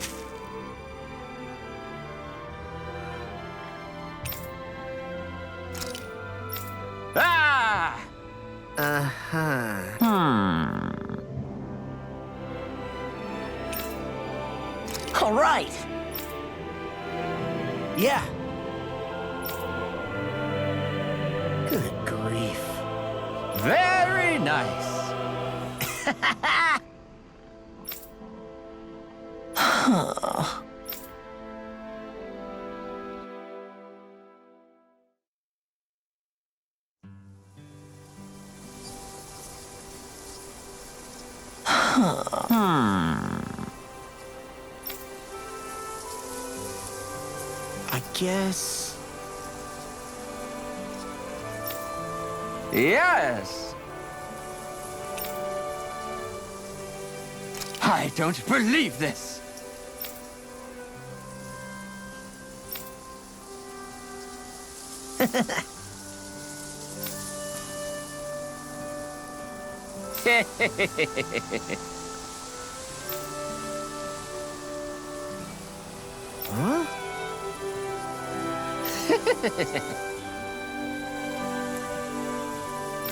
Ah! All right. Yeah. Good grief. Very nice. I guess... Yes! I don't believe this! Huh?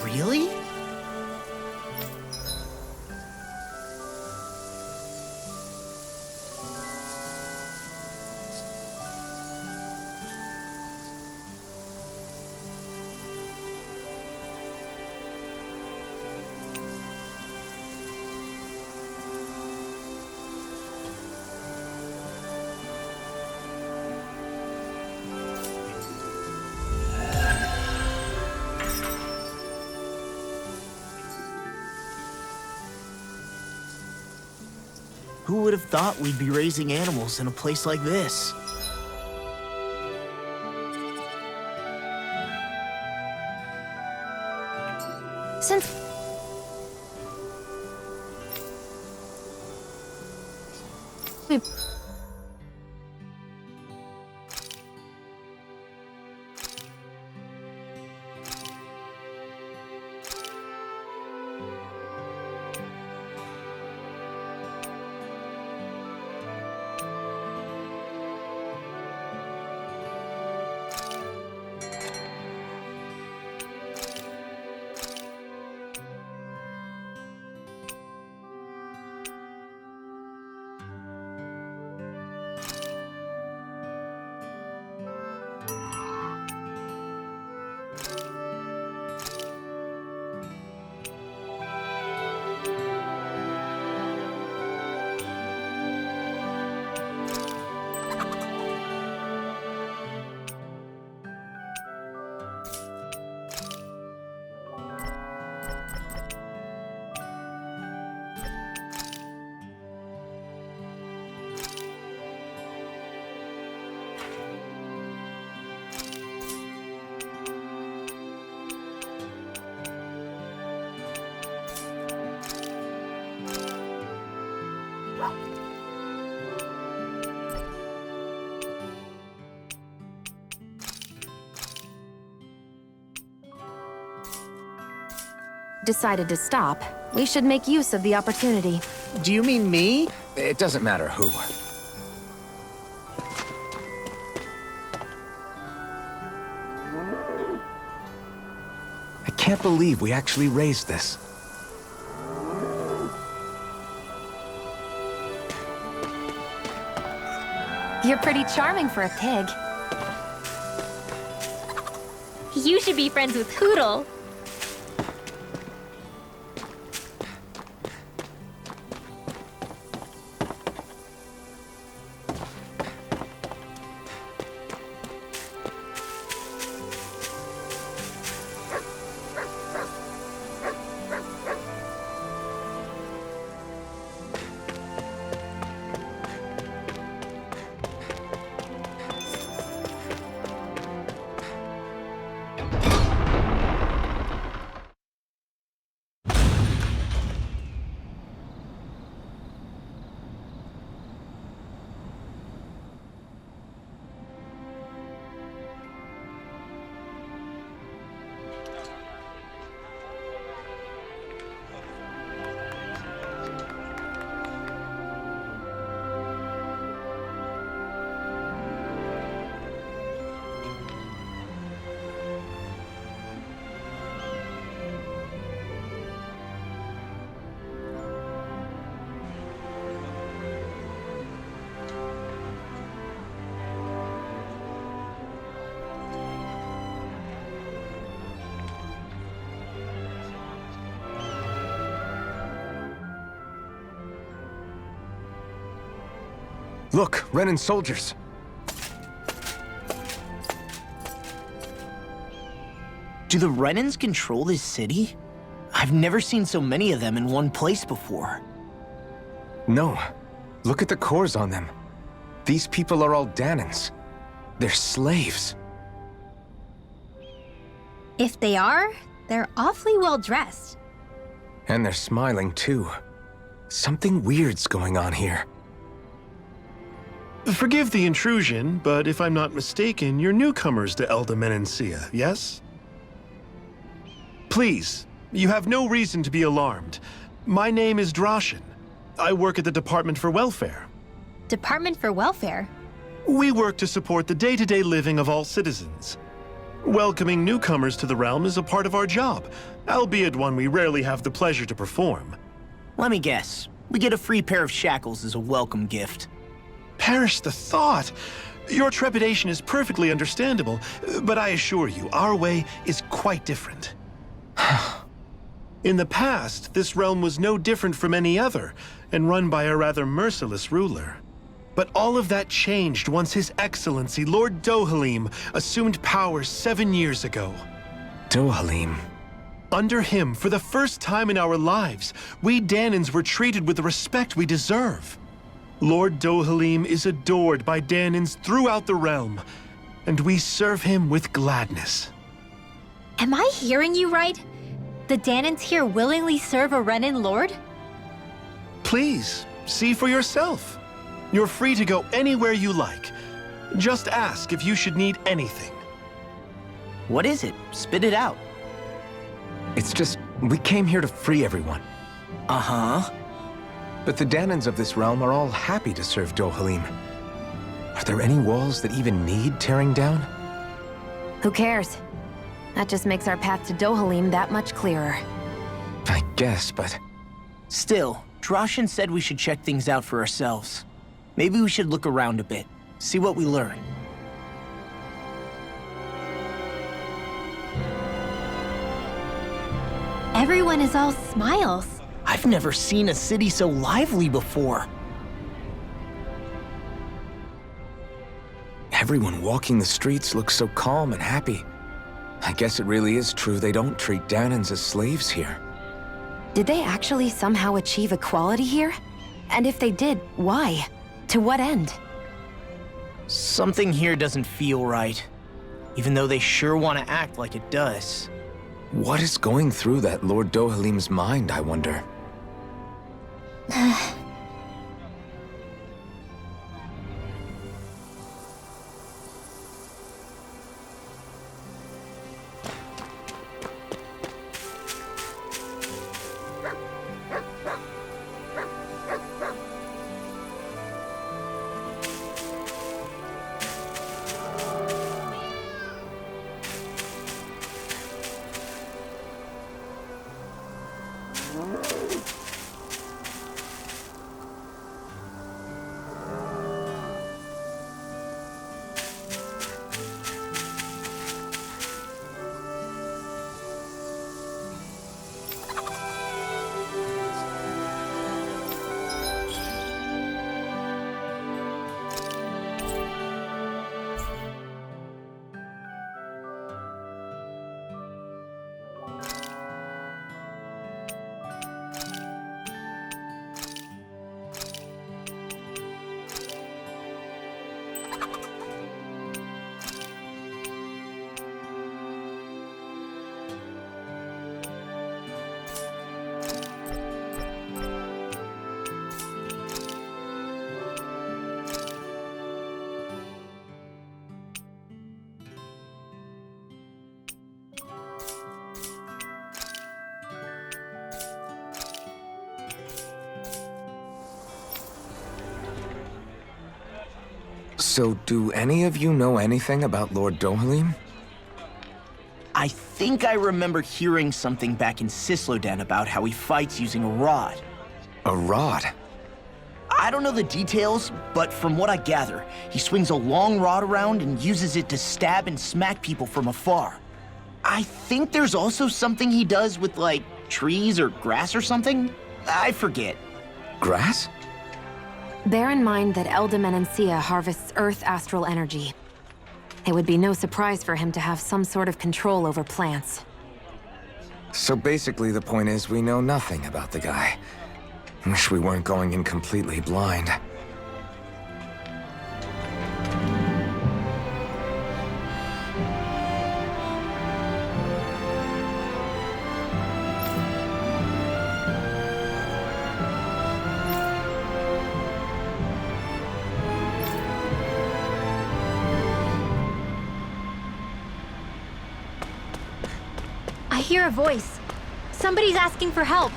Really? Who would have thought we'd be raising animals in a place like this? Since... we... decided to stop, we should make use of the opportunity. Do you mean me? It doesn't matter who. I can't believe we actually raised this. You're pretty charming for a pig. You should be friends with Hoodle. Look, Renan soldiers. Do the Renans control this city? I've never seen so many of them in one place before. No. Look at the cores on them. These people are all Dahnans. They're slaves. If they are, they're awfully well dressed. And they're smiling too. Something weird's going on here. Forgive the intrusion, but if I'm not mistaken, you're newcomers to Elda Menancia, yes? Please, you have no reason to be alarmed. My name is Drashin. I work at the Department for Welfare. Department for Welfare? We work to support the day-to-day living of all citizens. Welcoming newcomers to the realm is a part of our job, albeit one we rarely have the pleasure to perform. Let me guess. We get a free pair of shackles as a welcome gift. Perish the thought! Your trepidation is perfectly understandable, but I assure you, our way is quite different. In the past, this realm was no different from any other, and run by a rather merciless ruler. But all of that changed once His Excellency, Lord Dohalim, assumed power 7 years ago. Dohalim. Under him, for the first time in our lives, we Dahnans were treated with the respect we deserve. Lord Dohalim is adored by Dahnans throughout the realm, and we serve him with gladness. Am I hearing you right? The Dahnans here willingly serve a Renan lord? Please, see for yourself. You're free to go anywhere you like. Just ask if you should need anything. What is it? Spit it out. It's just, we came here to free everyone. Uh-huh. But the Dahnans of this realm are all happy to serve Dohalim. Are there any walls that even need tearing down? Who cares? That just makes our path to Dohalim that much clearer. I guess, but... Still, Drashin said we should check things out for ourselves. Maybe we should look around a bit, see what we learn. Everyone is all smiles. I've never seen a city so lively before. Everyone walking the streets looks so calm and happy. I guess it really is true they don't treat Dahnans as slaves here. Did they actually somehow achieve equality here? And if they did, why? To what end? Something here doesn't feel right, even though they sure want to act like it does. What is going through that Lord Dohalim's mind, I wonder? So, do any of you know anything about Lord Dohalim? I think I remember hearing something back in Sisloden about how he fights using a rod. A rod? I don't know the details, but from what I gather, he swings a long rod around and uses it to stab and smack people from afar. I think there's also something he does with, like, trees or grass or something? I forget. Grass? Bear in mind that Elda Menancia harvests Earth astral energy. It would be no surprise for him to have some sort of control over plants. So basically the point is we know nothing about the guy. Wish we weren't going in completely blind. I hear a voice. Somebody's asking for help.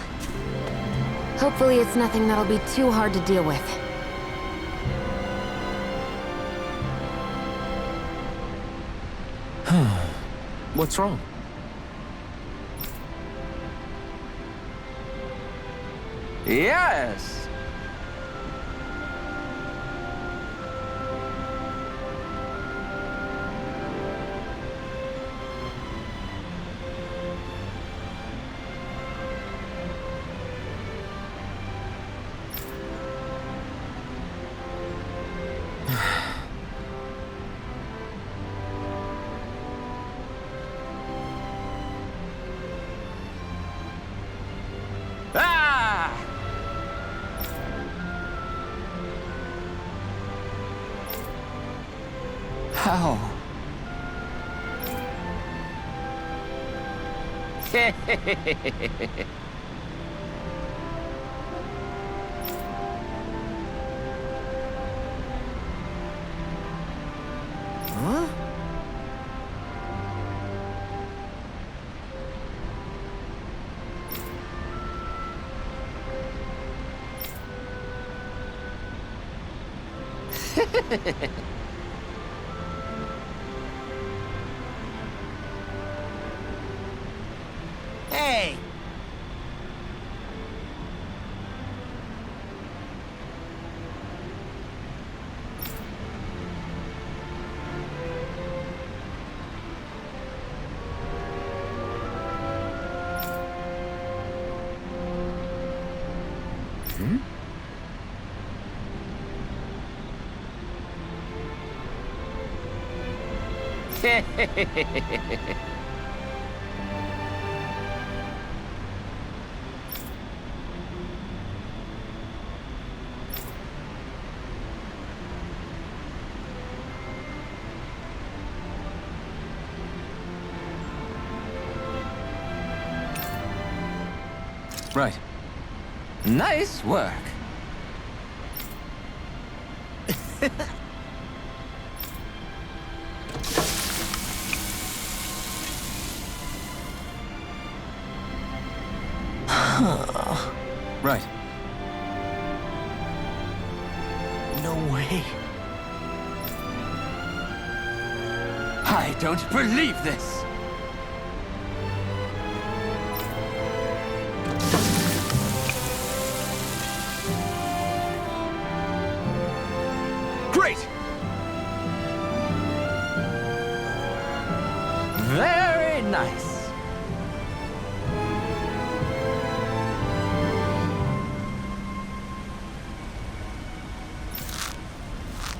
Hopefully it's nothing that'll be too hard to deal with. What's wrong? Yes! Ah! How? Huh? Hey! Right. Nice work. Right. No way. I don't believe this! Great! Very nice.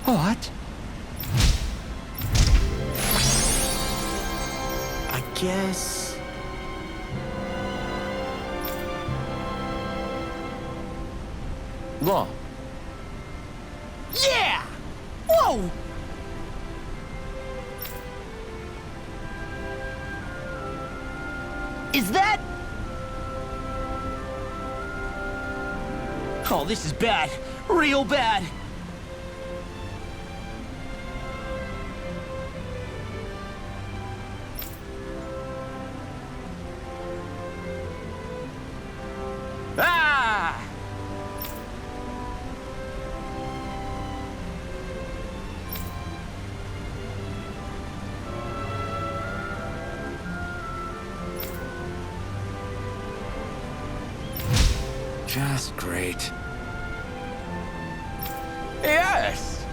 What? I guess... Law. Yeah! Whoa! Is that... Oh, this is bad. Real bad. Ah! Just great. Yes!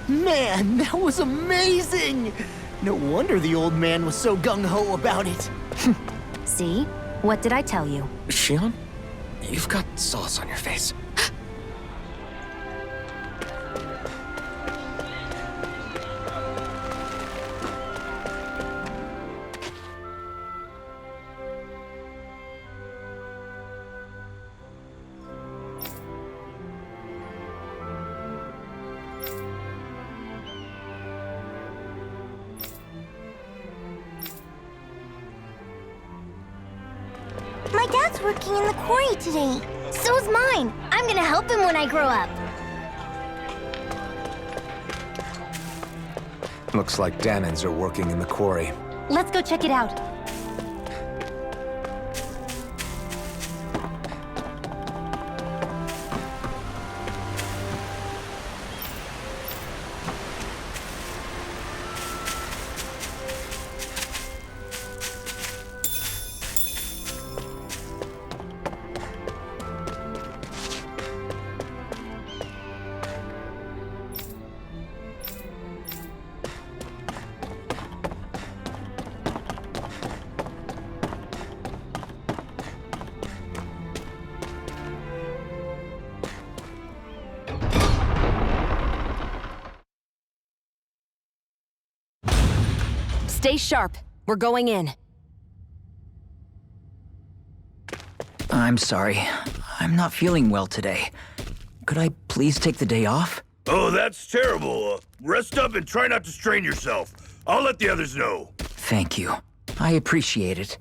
Man, that was amazing! No wonder the old man was so gung-ho about it. See? What did I tell you? Shion, you've got sauce on your face. working in the quarry today. So's mine. I'm gonna help him when I grow up. Looks like Dahnans are working in the quarry. Let's go check it out. Stay sharp. We're going in. I'm sorry. I'm not feeling well today. Could I please take the day off? Oh, that's terrible. Rest up and try not to strain yourself. I'll let the others know. Thank you. I appreciate it.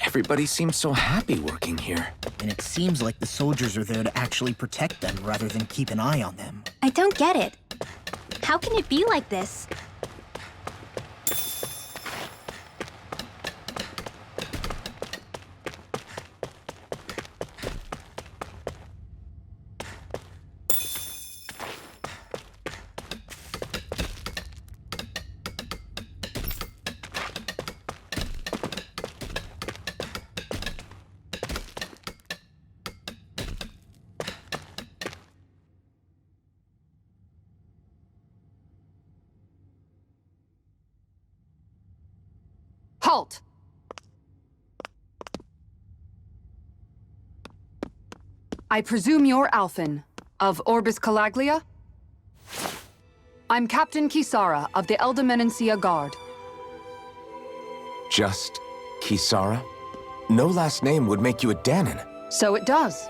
Everybody seems so happy working here. And it seems like the soldiers are there to actually protect them rather than keep an eye on them. I don't get it. How can it be like this? Halt! I presume you're Alphen, of Orbis Calaglia? I'm Captain Kisara of the Elda Guard. Just Kisara? No last name would make you a Dahnan. So it does.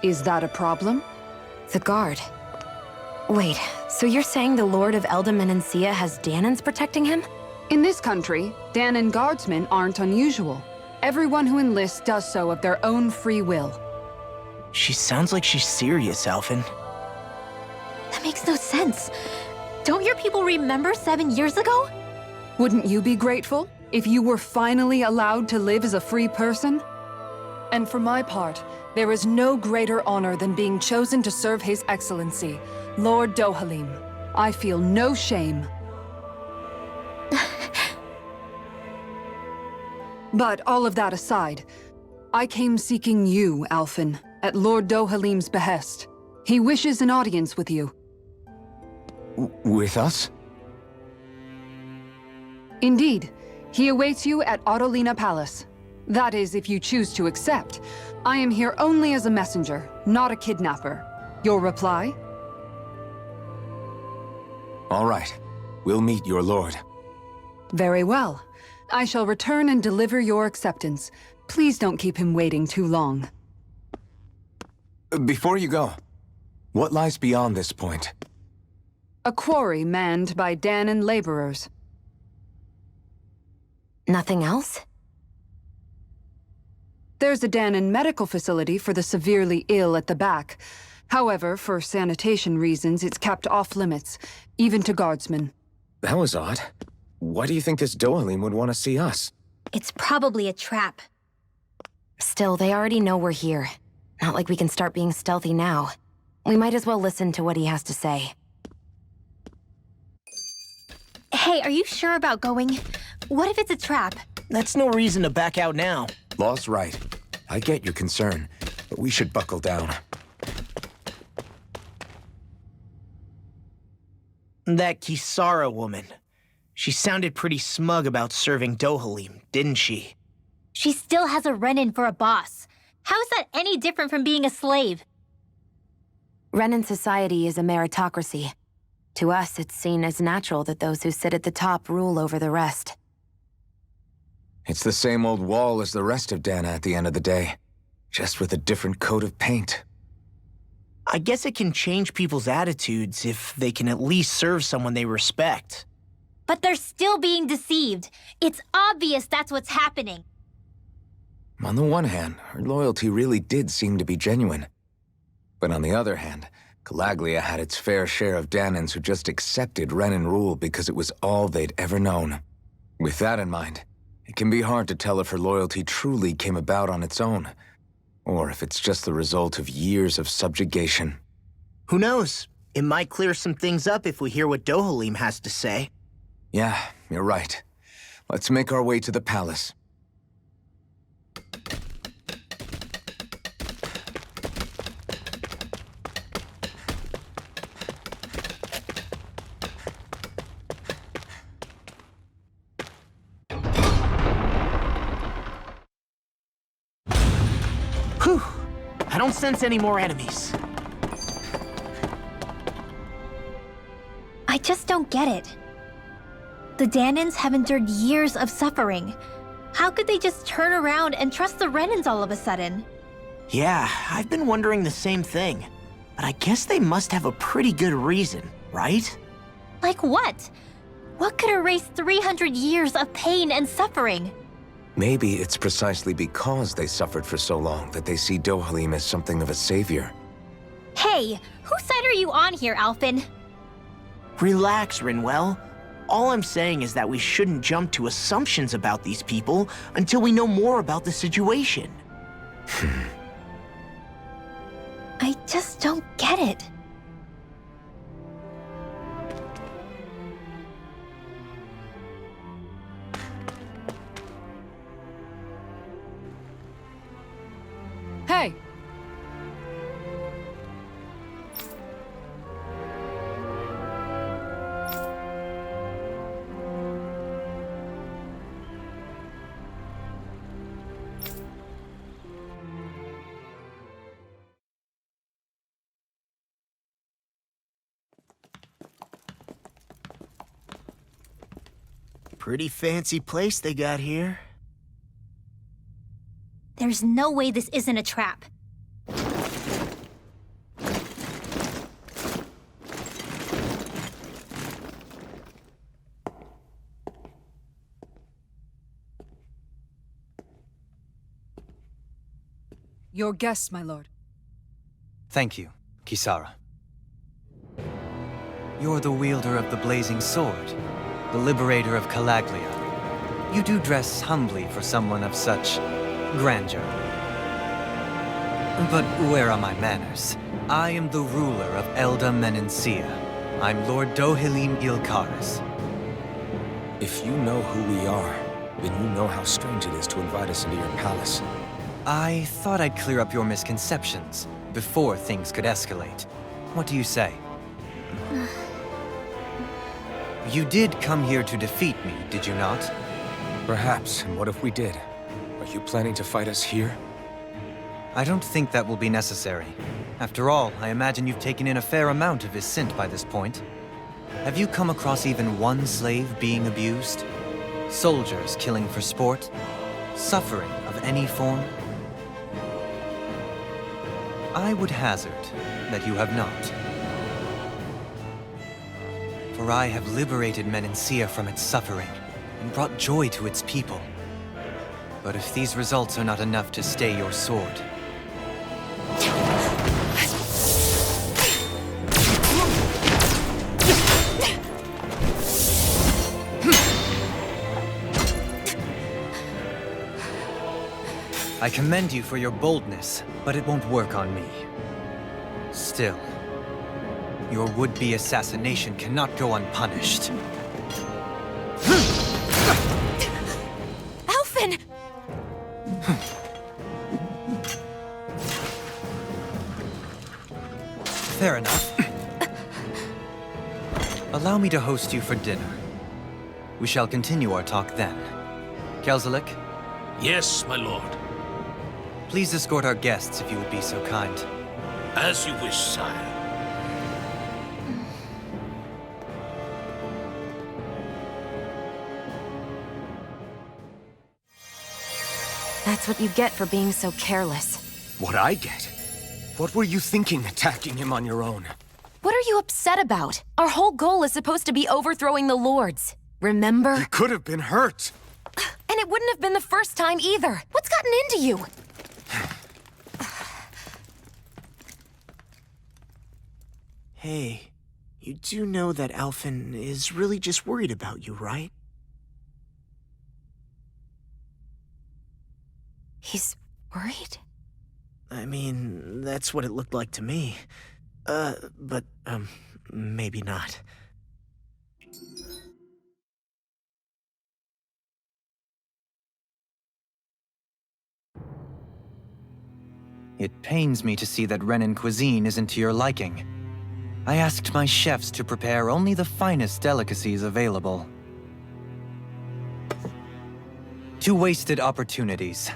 Is that a problem? The guard. Wait, so you're saying the Lord of Elda Menancia has Dahnans protecting him? In this country, Dahnan guardsmen aren't unusual. Everyone who enlists does so of their own free will. She sounds like she's serious, Alphen. That makes no sense. Don't your people remember 7 years ago? Wouldn't you be grateful if you were finally allowed to live as a free person? And for my part, there is no greater honor than being chosen to serve His Excellency, Lord Dohalim. I feel no shame. But all of that aside, I came seeking you, Alphen, at Lord Dohalim's behest. He wishes an audience with you. With us? Indeed. He awaits you at Autolina Palace. That is, if you choose to accept. I am here only as a messenger, not a kidnapper. Your reply? All right. We'll meet your lord. Very well. I shall return and deliver your acceptance. Please don't keep him waiting too long. Before you go, what lies beyond this point? A quarry manned by Dahnan laborers. Nothing else? There's a Dahnan medical facility for the severely ill at the back. However, for sanitation reasons, it's kept off limits, even to guardsmen. That was odd. Why do you think this Dohalim would want to see us? It's probably a trap. Still, they already know we're here. Not like we can start being stealthy now. We might as well listen to what he has to say. Hey, are you sure about going? What if it's a trap? That's no reason to back out now. Law's right. I get your concern, but we should buckle down. That Kisara woman. She sounded pretty smug about serving Dohalim, didn't she? She still has a Renan for a boss. How is that any different from being a slave? Renan society is a meritocracy. To us, it's seen as natural that those who sit at the top rule over the rest. It's the same old wall as the rest of Dahna at the end of the day, just with a different coat of paint. I guess it can change people's attitudes if they can at least serve someone they respect. But they're still being deceived. It's obvious that's what's happening. On the one hand, her loyalty really did seem to be genuine. But on the other hand, Calaglia had its fair share of Dahnans who just accepted Renan rule because it was all they'd ever known. With that in mind, it can be hard to tell if her loyalty truly came about on its own, or if it's just the result of years of subjugation. Who knows? It might clear some things up if we hear what Dohalim has to say. Yeah, you're right. Let's make our way to the palace. Whew! I don't sense any more enemies. I just don't get it. The Dahnans have endured years of suffering. How could they just turn around and trust the Renans all of a sudden? Yeah, I've been wondering the same thing. But I guess they must have a pretty good reason, right? Like what? What could erase 300 years of pain and suffering? Maybe it's precisely because they suffered for so long that they see Dohalim as something of a savior. Hey, whose side are you on here, Alphen? Relax, Rinwell. All I'm saying is that we shouldn't jump to assumptions about these people until we know more about the situation. I just don't get it. Hey! Pretty fancy place they got here. There's no way this isn't a trap. Your guest, my lord. Thank you, Kisara. You're the wielder of the blazing sword, the liberator of Calaglia. You do dress humbly for someone of such grandeur. But where are my manners? I am the ruler of Elda Menencia. I'm Lord Dohalim Ilkaris. If you know who we are, then you know how strange it is to invite us into your palace. I thought I'd clear up your misconceptions before things could escalate. What do you say? You did come here to defeat me, did you not? Perhaps, and what if we did? Are you planning to fight us here? I don't think that will be necessary. After all, I imagine you've taken in a fair amount of his scent by this point. Have you come across even one slave being abused? Soldiers killing for sport? Suffering of any form? I would hazard that you have not. For I have liberated Menencia from its suffering and brought joy to its people. But if these results are not enough to stay your sword... I commend you for your boldness, but it won't work on me. Still, your would-be assassination cannot go unpunished. Alphen! Fair enough. Allow me to host you for dinner. We shall continue our talk then. Kelzelik? Yes, my lord. Please escort our guests if you would be so kind. As you wish, sire. That's what you get for being so careless. What I get? What were you thinking attacking him on your own? What are you upset about? Our whole goal is supposed to be overthrowing the Lords. Remember? He could have been hurt. And it wouldn't have been the first time either. What's gotten into you? Hey, you do know that Alphen is really just worried about you, right? He's worried? I mean, that's what it looked like to me. But maybe not. It pains me to see that Renan cuisine isn't to your liking. I asked my chefs to prepare only the finest delicacies available. 2 wasted opportunities.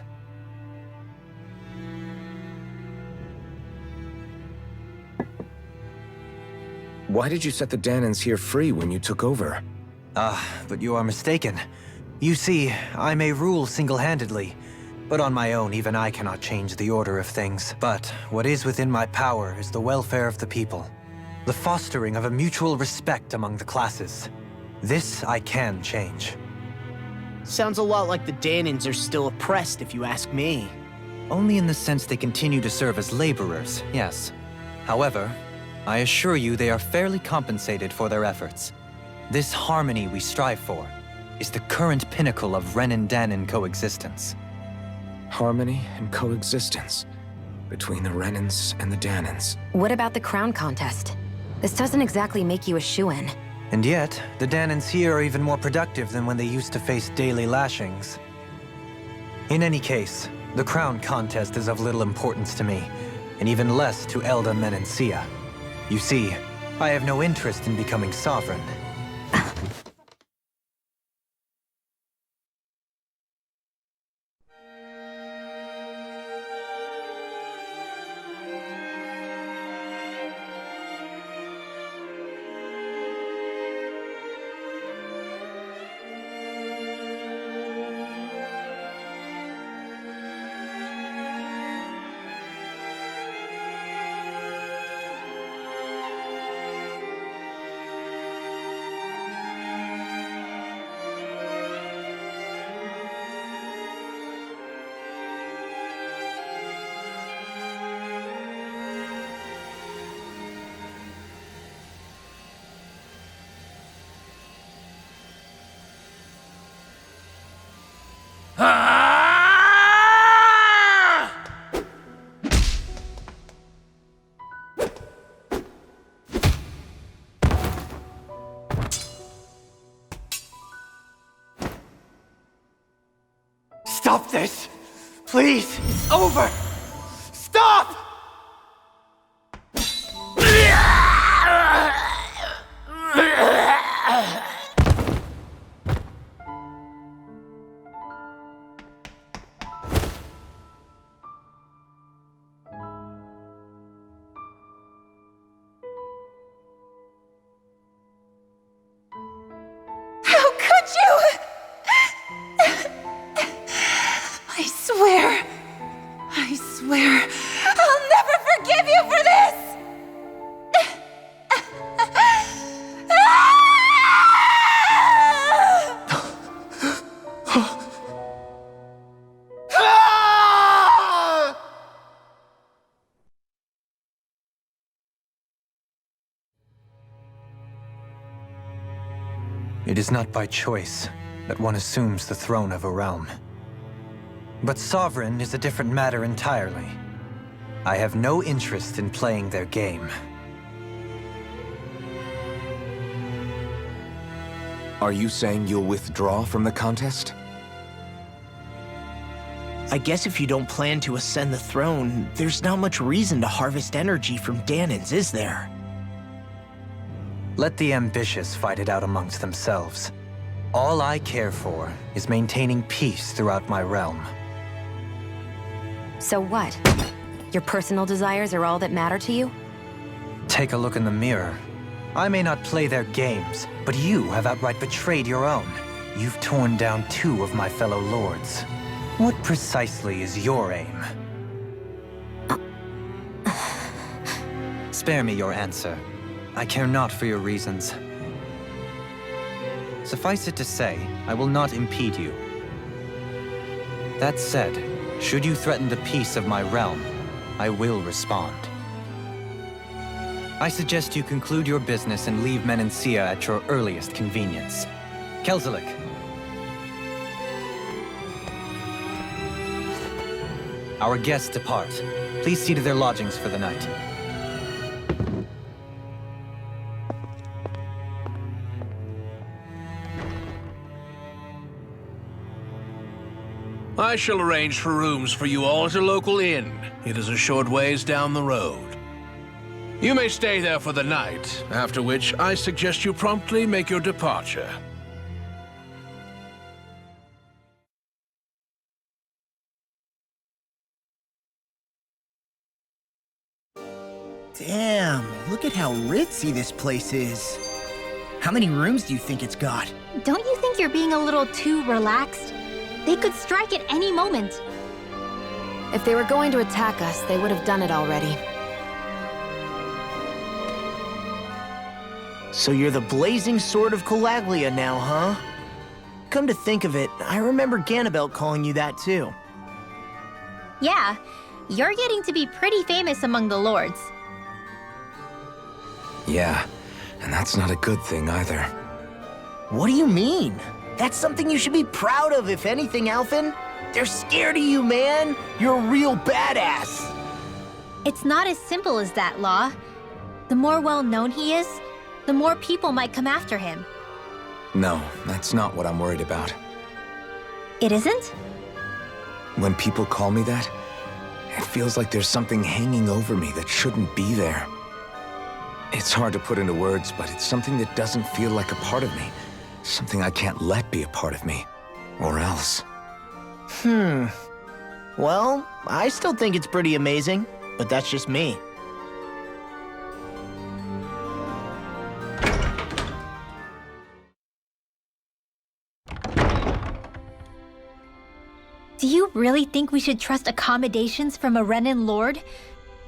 Why did you set the Dahnans here free when you took over? But you are mistaken. You see, I may rule single-handedly, but on my own, even I cannot change the order of things. But what is within my power is the welfare of the people. The fostering of a mutual respect among the classes. This I can change. Sounds a lot like the Dahnans are still oppressed, if you ask me. Only in the sense they continue to serve as laborers, yes. However, I assure you they are fairly compensated for their efforts. This harmony we strive for is the current pinnacle of Renan-Dahnan coexistence. Harmony and coexistence between the Renans and the Dahnans. What about the crown contest? This doesn't exactly make you a shoo-in. And yet, the Dahnans here are even more productive than when they used to face daily lashings. In any case, the crown contest is of little importance to me, and even less to Elda Menencia. You see, I have no interest in becoming sovereign. Stop this! Please! It's over! Stop! How could you? I swear, I'll never forgive you for this! It is not by choice that one assumes the throne of a realm. But sovereign is a different matter entirely. I have no interest in playing their game. Are you saying you'll withdraw from the contest? I guess if you don't plan to ascend the throne, there's not much reason to harvest energy from Dahnans, is there? Let the ambitious fight it out amongst themselves. All I care for is maintaining peace throughout my realm. So what? Your personal desires are all that matter to you? Take a look in the mirror. I may not play their games, but you have outright betrayed your own. You've torn down 2 of my fellow lords. What precisely is your aim? Spare me your answer. I care not for your reasons. Suffice it to say, I will not impede you. That said, should you threaten the peace of my realm, I will respond. I suggest you conclude your business and leave Menancia at your earliest convenience. Kelzelik. Our guests depart. Please see to their lodgings for the night. I shall arrange for rooms for you all at a local inn. It is a short ways down the road. You may stay there for the night, after which I suggest you promptly make your departure. Damn, look at how ritzy this place is. How many rooms do you think it's got? Don't you think you're being a little too relaxed? They could strike at any moment. If they were going to attack us, they would have done it already. So you're the blazing sword of Calaglia now, huh? Come to think of it, I remember Ganabelt calling you that too. Yeah, you're getting to be pretty famous among the lords. Yeah, and that's not a good thing either. What do you mean? That's something you should be proud of, if anything, Alphen. They're scared of you, man. You're a real badass. It's not as simple as that, Law. The more well-known he is, the more people might come after him. No, that's not what I'm worried about. It isn't? When people call me that, it feels like there's something hanging over me that shouldn't be there. It's hard to put into words, but it's something that doesn't feel like a part of me. Something I can't let be a part of me. Or else. Well, I still think it's pretty amazing, but that's just me. Do you really think we should trust accommodations from a Renan lord?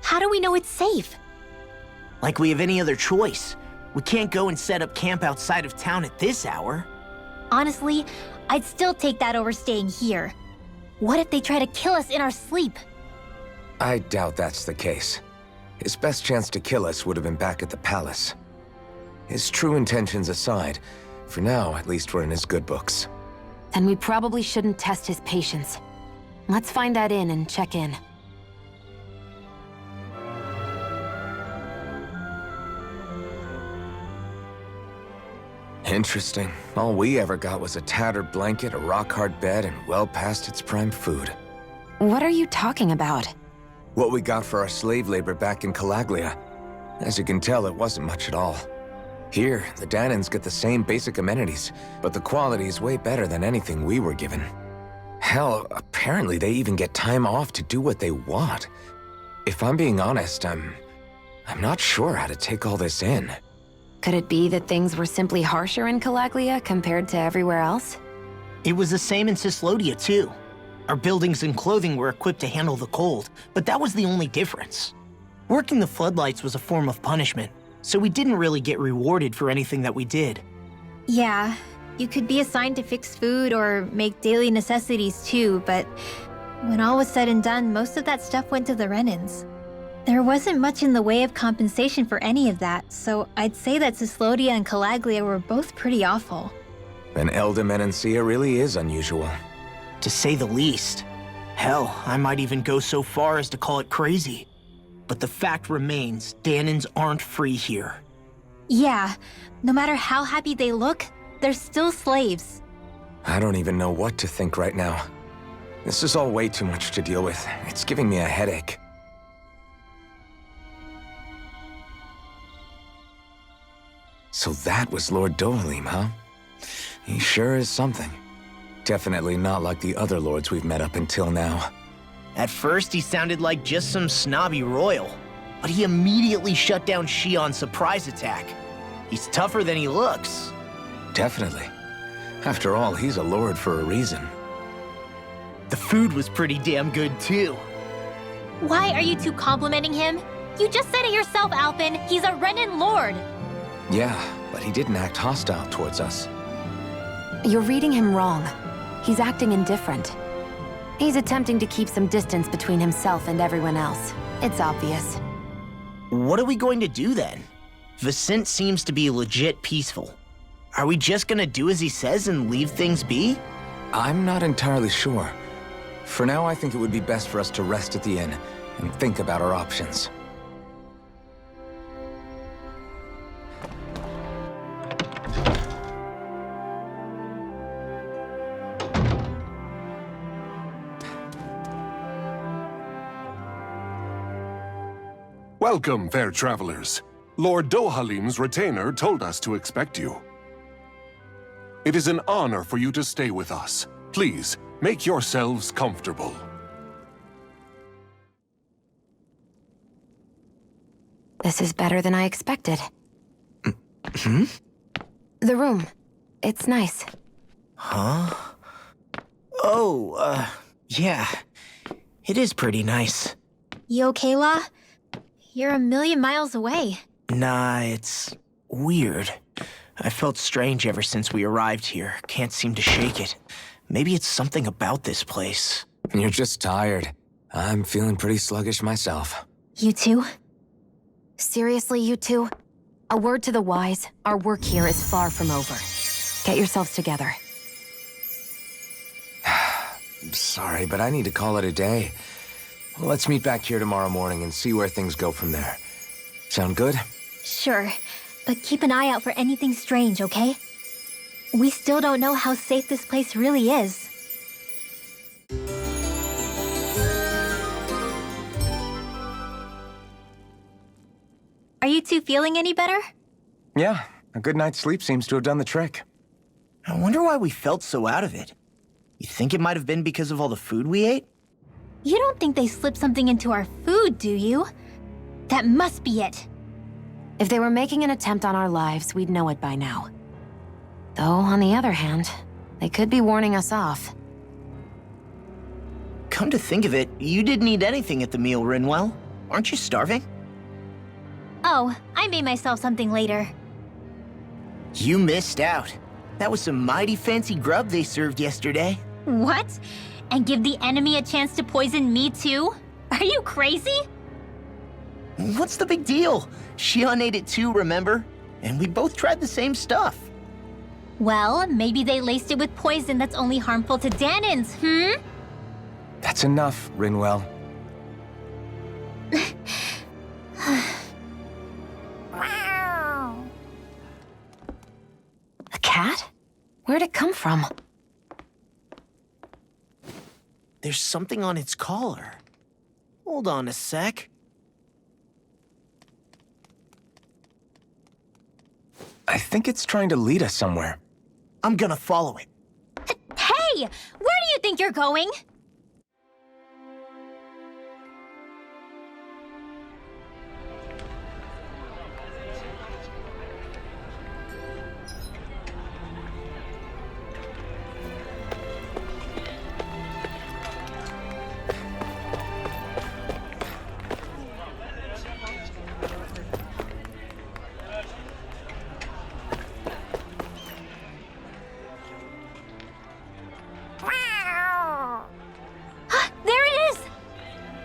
How do we know it's safe? Like we have any other choice. We can't go and set up camp outside of town at this hour. Honestly, I'd still take that over staying here. What if they try to kill us in our sleep? I doubt that's the case. His best chance to kill us would have been back at the palace. His true intentions aside, for now, at least we're in his good books. Then we probably shouldn't test his patience. Let's find that inn and check in. Interesting. All we ever got was a tattered blanket, a rock-hard bed, and well past its prime food. What are you talking about? What we got for our slave labor back in Calaglia. As you can tell, it wasn't much at all. Here, the Dahnans get the same basic amenities, but the quality is way better than anything we were given. Hell, apparently they even get time off to do what they want. If I'm being honest, I'm not sure how to take all this in. Could it be that things were simply harsher in Calaglia compared to everywhere else? It was the same in Cyslodia, too. Our buildings and clothing were equipped to handle the cold, but that was the only difference. Working the floodlights was a form of punishment, so we didn't really get rewarded for anything that we did. Yeah, you could be assigned to fix food or make daily necessities too, but when all was said and done, most of that stuff went to the Renans. There wasn't much in the way of compensation for any of that, so I'd say that Cyslodia and Calaglia were both pretty awful. An Eldam Enancia really is unusual. To say the least. Hell, I might even go so far as to call it crazy. But the fact remains, Dahnans aren't free here. Yeah, no matter how happy they look, they're still slaves. I don't even know what to think right now. This is all way too much to deal with. It's giving me a headache. So that was Lord Dohalim, huh? He sure is something. Definitely not like the other lords we've met up until now. At first, he sounded like just some snobby royal, but he immediately shut down Shion's surprise attack. He's tougher than he looks. Definitely. After all, he's a lord for a reason. The food was pretty damn good, too. Why are you two complimenting him? You just said it yourself, Alphen. He's a Renan lord. Yeah, but he didn't act hostile towards us. You're reading him wrong. He's acting indifferent. He's attempting to keep some distance between himself and everyone else. It's obvious. What are we going to do then? Vicent seems to be legit peaceful. Are we just gonna do as he says and leave things be? I'm not entirely sure. For now, I think it would be best for us to rest at the inn and think about our options. Welcome, fair travelers. Lord Dohalim's retainer told us to expect you. It is an honor for you to stay with us. Please, make yourselves comfortable. This is better than I expected. Hmm? The room. It's nice. Huh? Oh, yeah. It is pretty nice. You okay, La? You're a million miles away. Nah, it's weird. I felt strange ever since we arrived here. Can't seem to shake it. Maybe it's something about this place. You're just tired. I'm feeling pretty sluggish myself. You too? Seriously, you two? A word to the wise, our work here is far from over. Get yourselves together. Sorry, but I need to call it a day. Let's meet back here tomorrow morning and see where things go from there. Sound good? Sure, but keep an eye out for anything strange, okay? We still don't know how safe this place really is. Are you two feeling any better? Yeah, a good night's sleep seems to have done the trick. I wonder why we felt so out of it. You think it might have been because of all the food we ate? You don't think they slipped something into our food, do you? That must be it. If they were making an attempt on our lives, we'd know it by now. Though, on the other hand, they could be warning us off. Come to think of it, you didn't eat anything at the meal, Rinwell. Aren't you starving? Oh, I made myself something later. You missed out. That was some mighty fancy grub they served yesterday. What? And give the enemy a chance to poison me too? Are you crazy? What's the big deal? Shion ate it too, remember? And we both tried the same stuff. Well, maybe they laced it with poison that's only harmful to Dahnans, hmm? That's enough, Rinwell. A cat? Where'd it come from? There's something on its collar. Hold on a sec. I think it's trying to lead us somewhere. I'm gonna follow it. Hey! Where do you think you're going?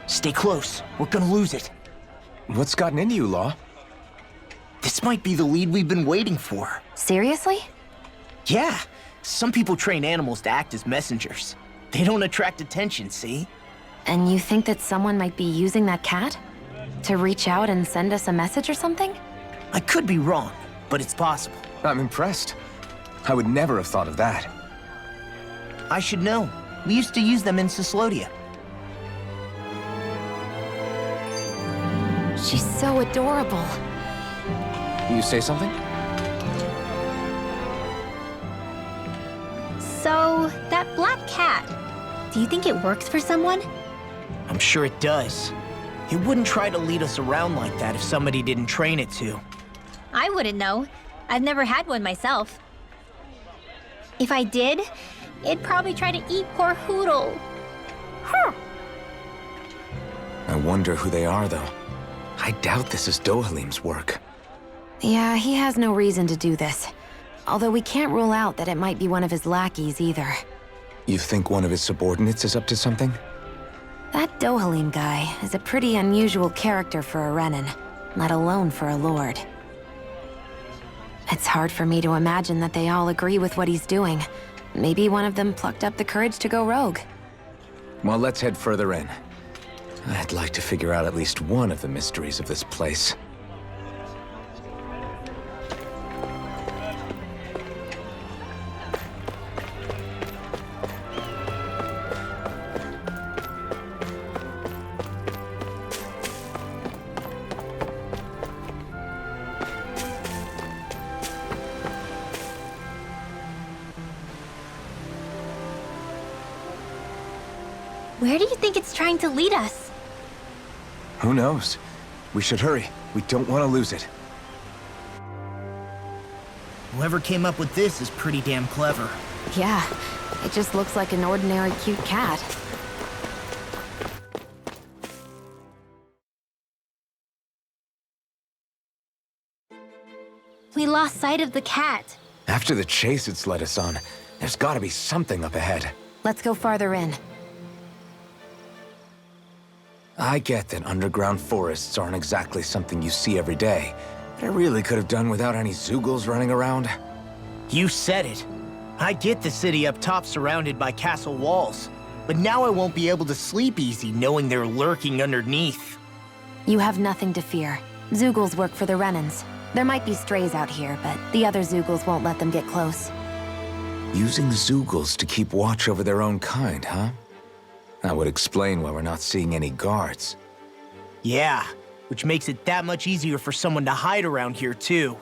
Stay close. We're gonna lose it. What's gotten into you, Law? This might be the lead we've been waiting for. Seriously? Yeah. Some people train animals to act as messengers. They don't attract attention, see? And you think that someone might be using that cat? To reach out and send us a message or something? I could be wrong, but it's possible. I'm impressed. I would never have thought of that. I should know. We used to use them in Cyslodia. She's so adorable. You say something? So, that black cat, do you think it works for someone? I'm sure it does. It wouldn't try to lead us around like that if somebody didn't train it to. I wouldn't know. I've never had one myself. If I did, it'd probably try to eat poor Hoodle. Huh. I wonder who they are, though. I doubt this is Dohalim's work. Yeah, he has no reason to do this. Although we can't rule out that it might be one of his lackeys either. You think one of his subordinates is up to something? That Dohalim guy is a pretty unusual character for a Renan, let alone for a lord. It's hard for me to imagine that they all agree with what he's doing. Maybe one of them plucked up the courage to go rogue. Well, let's head further in. I'd like to figure out at least one of the mysteries of this place. Where do you think it's trying to lead us? Who knows? We should hurry. We don't want to lose it. Whoever came up with this is pretty damn clever. Yeah, it just looks like an ordinary cute cat. We lost sight of the cat. After the chase it's led us on, there's gotta be something up ahead. Let's go farther in. I get that underground forests aren't exactly something you see every day, but I really could have done without any Zeugles running around. You said it. I get the city up top surrounded by castle walls, but now I won't be able to sleep easy knowing they're lurking underneath. You have nothing to fear. Zeugles work for the Renans. There might be strays out here, but the other Zeugles won't let them get close. Using Zeugles to keep watch over their own kind, huh? That would explain why we're not seeing any guards. Yeah, which makes it that much easier for someone to hide around here, too.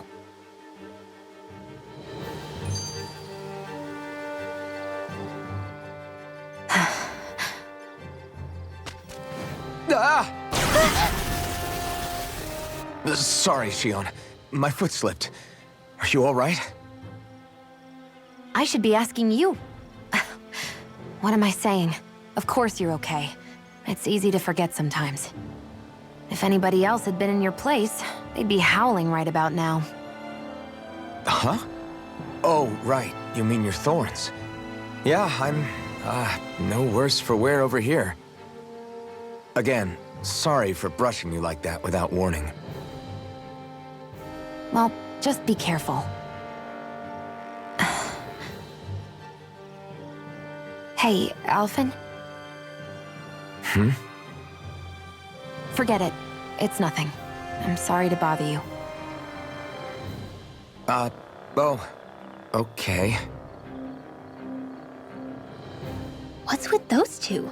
Sorry, Shion. My foot slipped. Are you all right? I should be asking you. What am I saying? Of course you're okay. It's easy to forget sometimes. If anybody else had been in your place, they'd be howling right about now. Huh? Oh, right. You mean your thorns. Yeah, I'm, no worse for wear over here. Again, sorry for brushing you like that without warning. Well, just be careful. Hey, Alphen? Forget it. It's nothing. I'm sorry to bother you. Oh, okay. What's with those two?